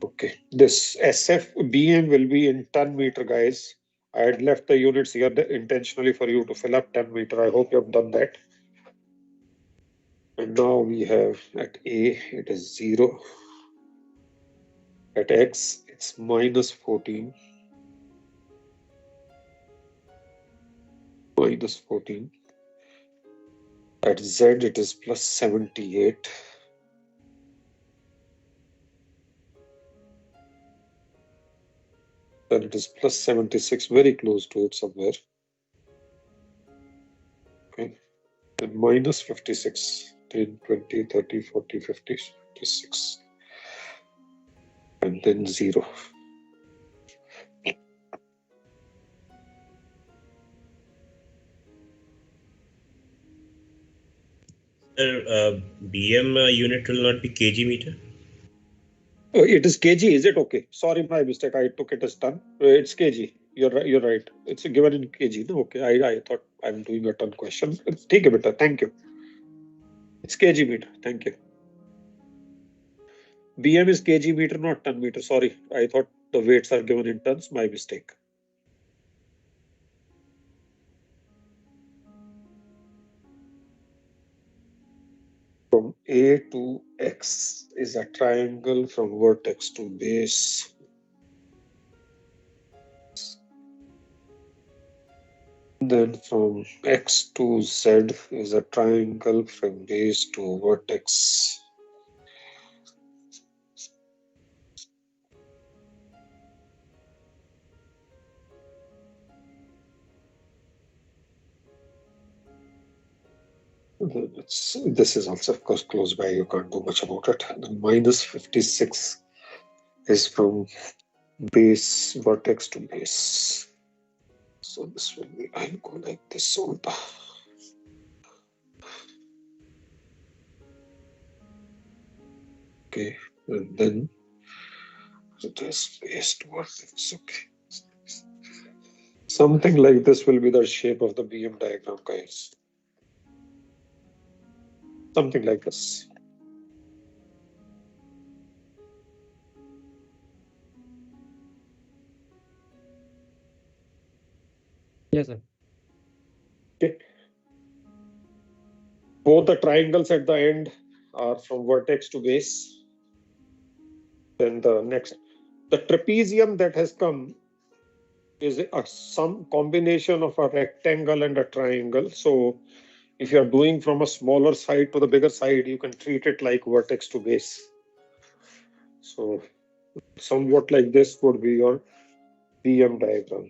Okay, this SF BM will be in ton meter, guys. I had left the units here intentionally for you to fill up 10 meter. I hope you have done that. And now we have at A, it is 0. At X, it's minus 14. Minus 14. At Z, it is plus 78. Then it is plus 76, very close to it somewhere. Okay. And minus 56. 10, 20, 30, 40, 50, 56. And then 0. BM unit will not be kg meter? It is kg, is it? Okay. Sorry, my mistake. I took it as ton. It's kg. You're right. You're right. It's given in kg. No, okay. I thought I'm doing a ton question. Take a bit. Thank you. It's kg meter. Thank you. BM is kg meter, not ton meter. Sorry. I thought the weights are given in tons. My mistake. From A to X is a triangle from vertex to base. Then from X to Z is a triangle from base to vertex. This is also, of course, close by. You can't do much about it. The minus 56 is from base, vertex to base. So this will be, I'll go like this on the. Okay, and then this base to vertex. Okay. Something like this will be the shape of the BM diagram, guys. Something like this. Yes, sir. Okay. Both the triangles at the end are from vertex to base. Then the next, the trapezium that has come is some combination of a rectangle and a triangle. So if you are doing from a smaller side to the bigger side, you can treat it like vertex to base. So somewhat like this would be your BM diagram.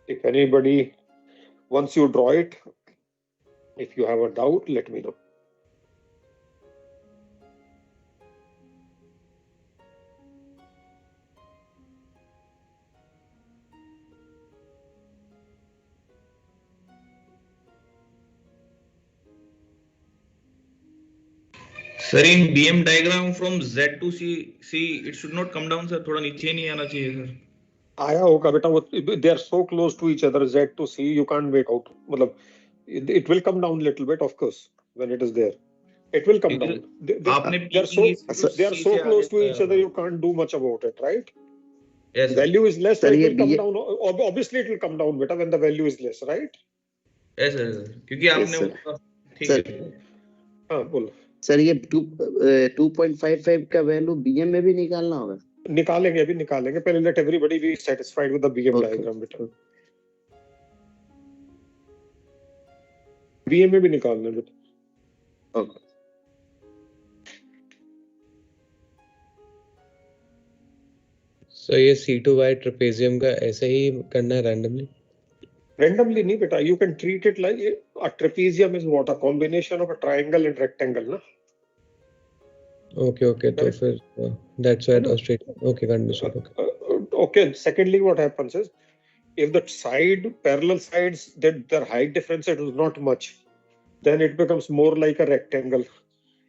If anybody, once you draw it, if you have a doubt, let me know. Sir, in BM diagram from Z to C, it should not come down, sir. थोड़ा नीचे नहीं आना चाहिए, sir. आया होगा बेटा, they are so close to each other, Z to C, you can't make out. मतलब it will come down little bit, of course, when it is there. It will come down. They are so close to each other, you can't do much about it, right? Yes, value is less, so it will come down. Obviously, it will come down better when the value is less, right? Yes, sir. क्योंकि आपने ठीक है. हाँ बोलो. Sir ये 2.55 का value BM में भी निकालना होगा. निकालेंगे, अभी निकालेंगे. पहले let everybody be satisfied with the BM diagram बेटा. BM में भी निकालना है। Okay. So ये C2Y trapezium का ऐसे ही करना है randomly? Randomly नहीं बेटा, you can treat it like a trapezium is what, a combination of a triangle and rectangle ना. Okay, तो फिर that's why it was straight. Okay, understood. Okay. Secondly, what happens is, if the parallel sides, that their height difference is not much, then it becomes more like a rectangle.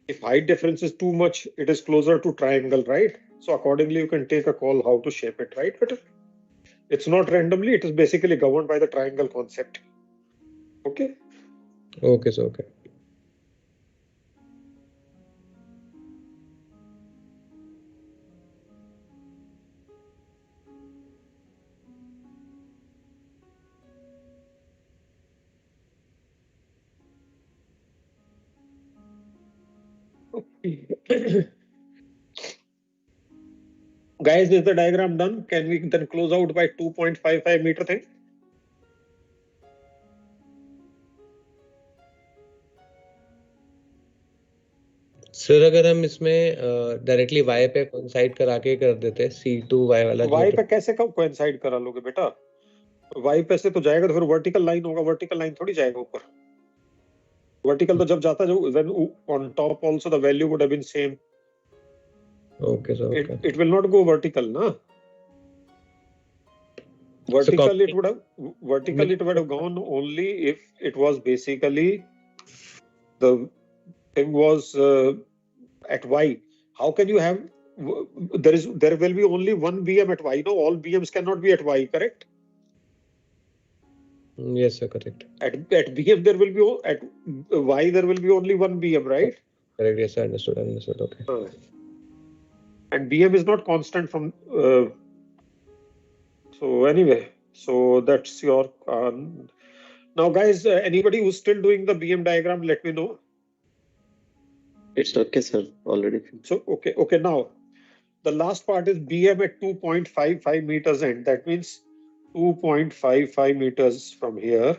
If height difference is too much, it is closer to triangle, right? So accordingly, you can take a call how to shape it, right? But it's not randomly, it is basically governed by the triangle concept. Okay? Okay, so okay. Guys, is the diagram done? Can we then close out by 2.55 meter thing? Sir अगर हम इसमें directly y पे coincide करा के कर देते हैं C2Y वाला y पे कैसे कोइंसाइड करा लोगे बेटा? y पे से तो जाएगा तो फिर वर्टिकल लाइन होगा, वर्टिकल लाइन थोड़ी जाएगा ऊपर। वर्टिकल तो जब जाता है when on top also the value would have been same. Okay, so okay. It will not go vertical, na? Vertical it would have gone only if it was basically the thing was at y. How can you have there will be only one BM at y? No, all BMs cannot be at y, correct? Yes, sir, correct. At BM there will be at y there will be only one BM, right? Correct. Yes, I understood. Okay. And BM is not constant from. So anyway, so that's your. Now, guys, anybody who's still doing the BM diagram, let me know. It's okay, sir. Already. So okay. Now, the last part is BM at 2.55 meters end. That means 2.55 meters from here.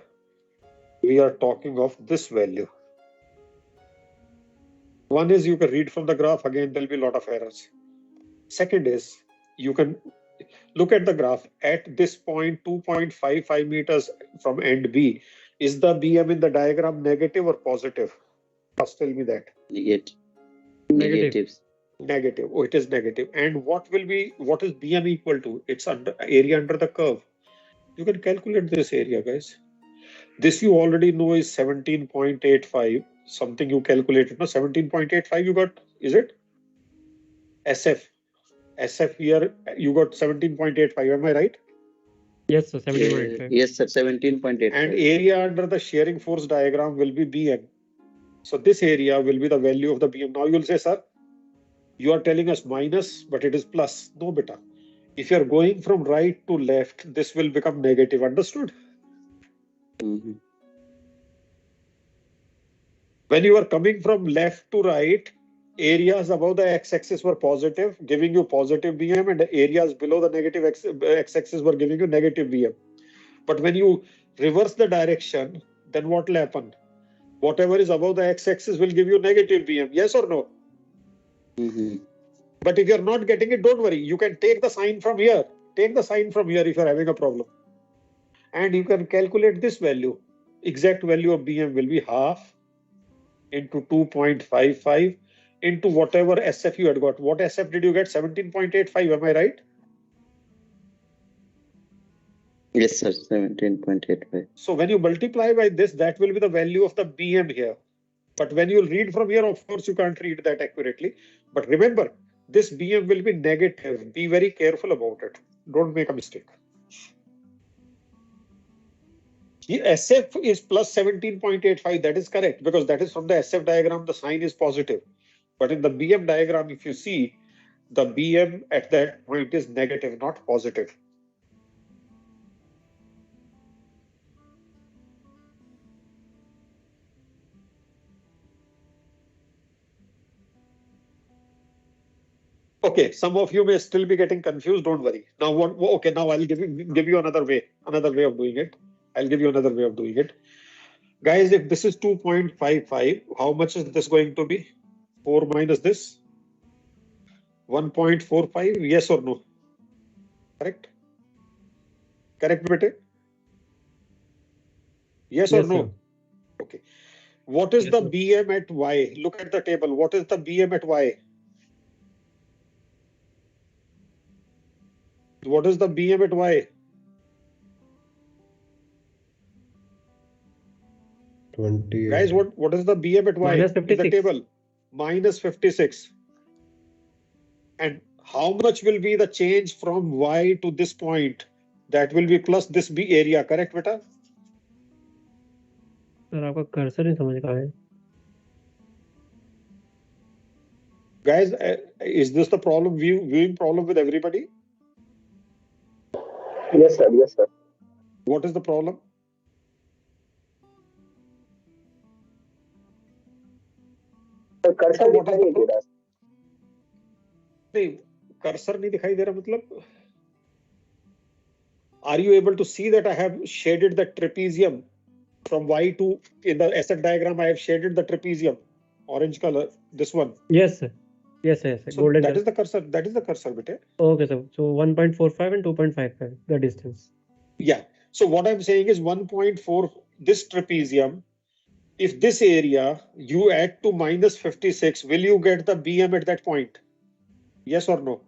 We are talking of this value. One is you can read from the graph. Again, there'll be a lot of errors. Second is you can look at the graph at this point 2.55 meters from end B. Is the BM in the diagram negative or positive? Just tell me that. Negative. Negative. Oh, it is negative. And what is BM equal to? It's area under the curve. You can calculate this area, guys. This you already know is 17.85. Something you calculated. No, 17.85 you got, is it? SF here, you got 17.85. Am I right? Yes, sir. 17.85. Yes, sir. 17.85. And area under the shearing force diagram will be BM. So this area will be the value of the BM. Now you'll say, sir, you are telling us minus, but it is plus. No, beta. If you are going from right to left, this will become negative. Understood? Mm-hmm. When you are coming from left to right, areas above the x-axis were positive, giving you positive BM, and the areas below the negative x-axis were giving you negative BM. But when you reverse the direction, then what will happen? Whatever is above the x-axis will give you negative BM. Yes or no? Mm-hmm. But if you're not getting it, don't worry. You can take the sign from here. Take the sign from here if you're having a problem. And you can calculate this value. Exact value of BM will be half into 2.55 into whatever SF you had got. What SF did you get? 17.85. Am I right? Yes, sir. 17.85. So when you multiply by this, that will be the value of the BM here. But when you read from here, of course, you can't read that accurately. But remember, this BM will be negative. Be very careful about it. Don't make a mistake. SF is plus 17.85. That is correct because that is from the SF diagram. The sign is positive. But in the BM diagram, if you see, the BM at that point is negative, not positive. Okay, some of you may still be getting confused. Don't worry. Now what? Okay, now I'll give you another way of doing it. I'll give you another way of doing it. Guys, if this is 2.55, how much is this going to be? 4 minus this? 1.45, yes or no? Correct? Correct, bete? Yes or no? sir. Okay. What is Yes, the sir. BM at Y? Look at the table. What is the BM at Y? What is the BM at Y? 20. Guys, what is the BM at Y Minus in the 56. table? Minus 56. And how much will be the change from Y to this point? That will be plus this B area, correct, beta? Sir आपका cursor नहीं समझ रहा है. Guys, is this the problem, viewing problem with everybody? Yes, sir. Yes, sir. What is the problem? So cursor What is दिखाई the नहीं दे रहा. नहीं, cursor नहीं दिखाई दे रहा मतलब? Are you able to see that I have shaded the trapezium from Y to, in the asset diagram, I have shaded the trapezium, orange color, this one. Yes, sir. Yes, sir. So Golden that color. is the cursor. That is the cursor, bete. Okay, sir. So 1.45 and 2.55, the distance. Yeah. So what I'm saying is 1.4, this trapezium, if this area you add to minus 56, will you get the BM at that point? Yes or no?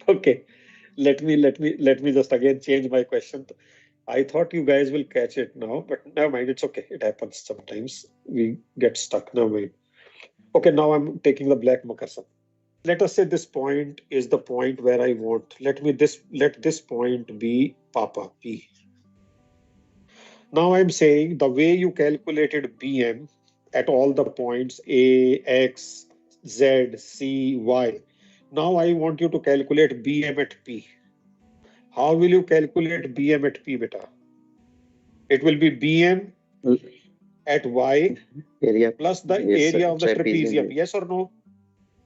Okay. Let me just again change my question. I thought you guys will catch it now, but never mind. It's okay. It happens sometimes. We get stuck. Never mind. Okay, now I'm taking the black marker. Let us say this point is the point where I want. Let this point be Papa P. Now I'm saying the way you calculated BM at all the points A, X, Z, C, Y. Now I want you to calculate BM at P. How will you calculate BM at P, beta? It will be BM at Y area plus the yes, area sir. of the trapezium. Trapezium. Yes or no?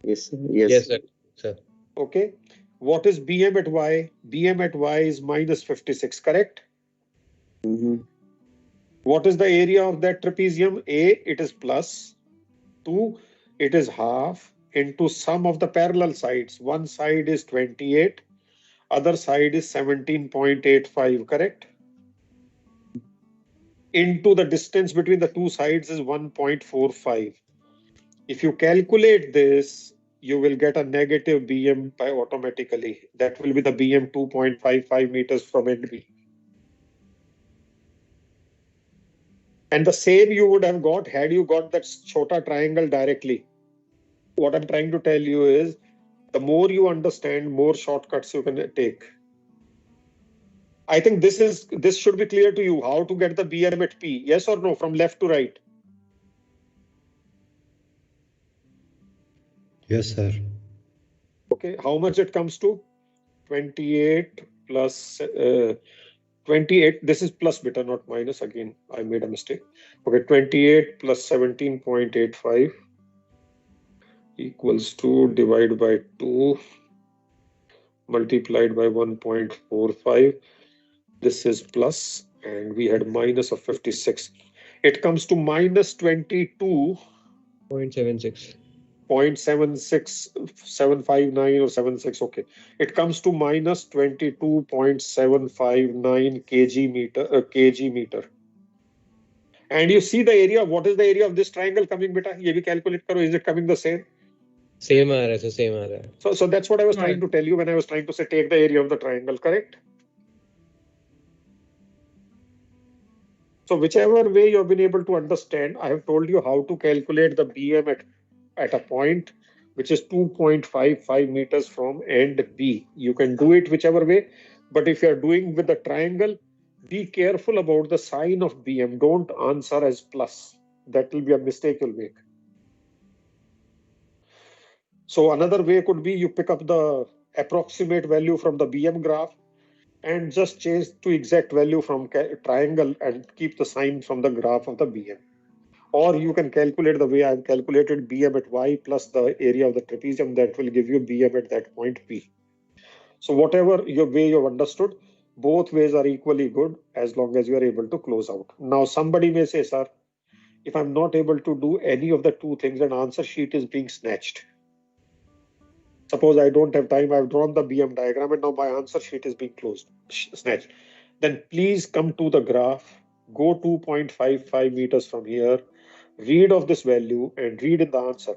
Yes, sir. Yes. Yes, sir. Sir. Okay. What is BM at Y? BM at Y is minus 56, correct? Mm-hmm. What is the area of that trapezium? A, it is plus. 2, it is half into sum of the parallel sides. One side is 28, other side is 17.85, correct? Into the distance between the two sides is 1.45. If you calculate this, you will get a negative BM by automatically. That will be the BM 2.55 meters from end B. And the same you would have got had you got that chota triangle directly. What I'm trying to tell you is, the more you understand, more shortcuts you can take. I think this should be clear to you, how to get the BM at P. Yes or no, from left to right? Yes, sir. Okay, how much it comes to? 28 plus 28. This is plus beta, not minus. Again, I made a mistake. Okay, 28 plus 17.85 equals to divide by 2 multiplied by 1.45. This is plus, and we had minus of 56. It comes to minus 22. 0.76. 0.76759 or 76. Okay, it comes to minus 22.759 kg meter. And you see the area. What is the area of this triangle coming, beta? Ye bhi calculate karo. Is it coming the same? Same aa raha hai, same aa raha hai. So that's what I was trying to tell you when I was trying to say take the area of the triangle, correct? So whichever way you have been able to understand, I have told you how to calculate the BM at a point which is 2.55 meters from end B. You can do it whichever way, but if you are doing with the triangle, be careful about the sign of BM. Don't answer as plus. That will be a mistake you'll make. So another way could be you pick up the approximate value from the BM graph and just change to exact value from triangle and keep the sign from the graph of the BM. Or you can calculate the way I've calculated BM at Y plus the area of the trapezium. That will give you BM at that point P. So whatever your way you've understood, both ways are equally good as long as you are able to close out. Now somebody may say, sir, if I'm not able to do any of the two things, an answer sheet is being snatched. Suppose I don't have time, I've drawn the BM diagram and now my answer sheet is being snatched. Then please come to the graph, go 2.55 meters from here, read of this value and read in the answer.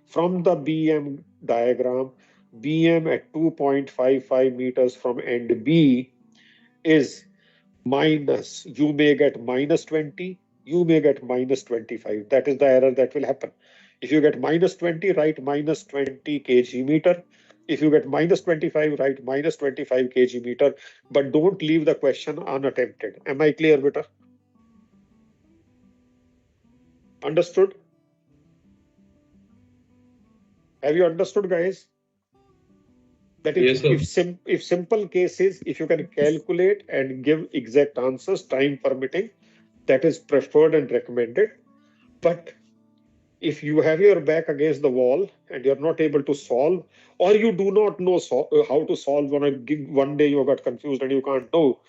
From the BM diagram, BM at 2.55 meters from end B is minus, you may get minus 20, you may get minus 25. That is the error that will happen. If you get minus 20, write minus 20 kg meter. If you get minus 25, write minus 25 kg meter, but don't leave the question unattempted. Am I clear, beta? Understood? Have you understood, guys? That if simple cases, if you can calculate and give exact answers, time permitting, that is preferred and recommended. But if you have your back against the wall and you're not able to solve, or you do not know how to solve, one day you got confused and you can't know,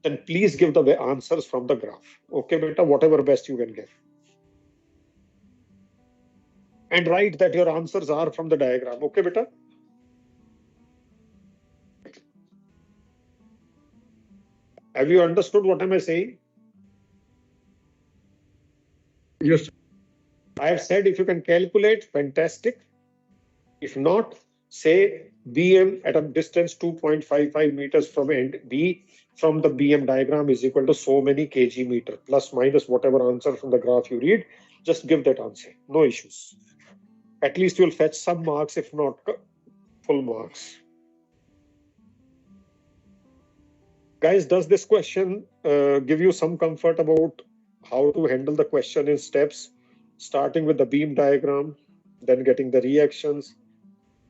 then please give the answers from the graph. Okay, beta, whatever best you can give. And write that your answers are from the diagram. Okay, beta? Have you understood what am I saying? Yes. I have said if you can calculate, fantastic. If not, say BM at a distance 2.55 meters from end B from the BM diagram is equal to so many kg meter, plus minus whatever answer from the graph you read, just give that answer, no issues. At least you'll fetch some marks, if not full marks. Guys, does this question give you some comfort about how to handle the question in steps, starting with the beam diagram, then getting the reactions,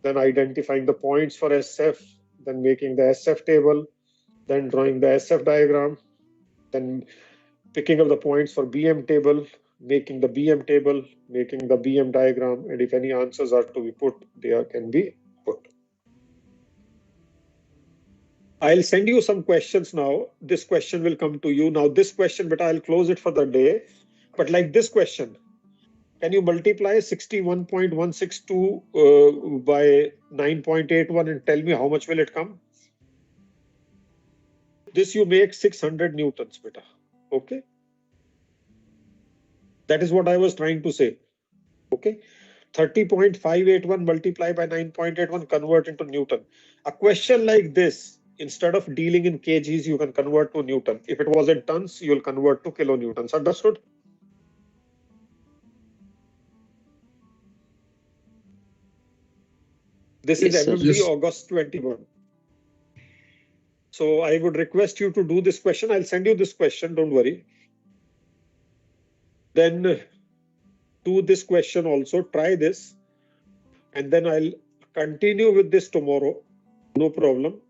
then identifying the points for SF, then making the SF table, then drawing the SF diagram, then picking up the points for BM table, making the BM table, making the BM diagram, and if any answers are to be put, they can be put. I'll send you some questions now. This question will come to you. Now this question, but I'll close it for the day. But like this question, can you multiply 61.162 by 9.81 and tell me how much will it come? This you make 600 newtons, beta. Okay. That is what I was trying to say. Okay. 30.581 multiply by 9.81 convert into Newton. A question like this, instead of dealing in kgs, you can convert to Newton. If it was in tons, you'll convert to kilonewtons. Understood? This is MMD August 21. So I would request you to do this question. I'll send you this question, don't worry. Then do this question also, try this. And then I'll continue with this tomorrow. No problem.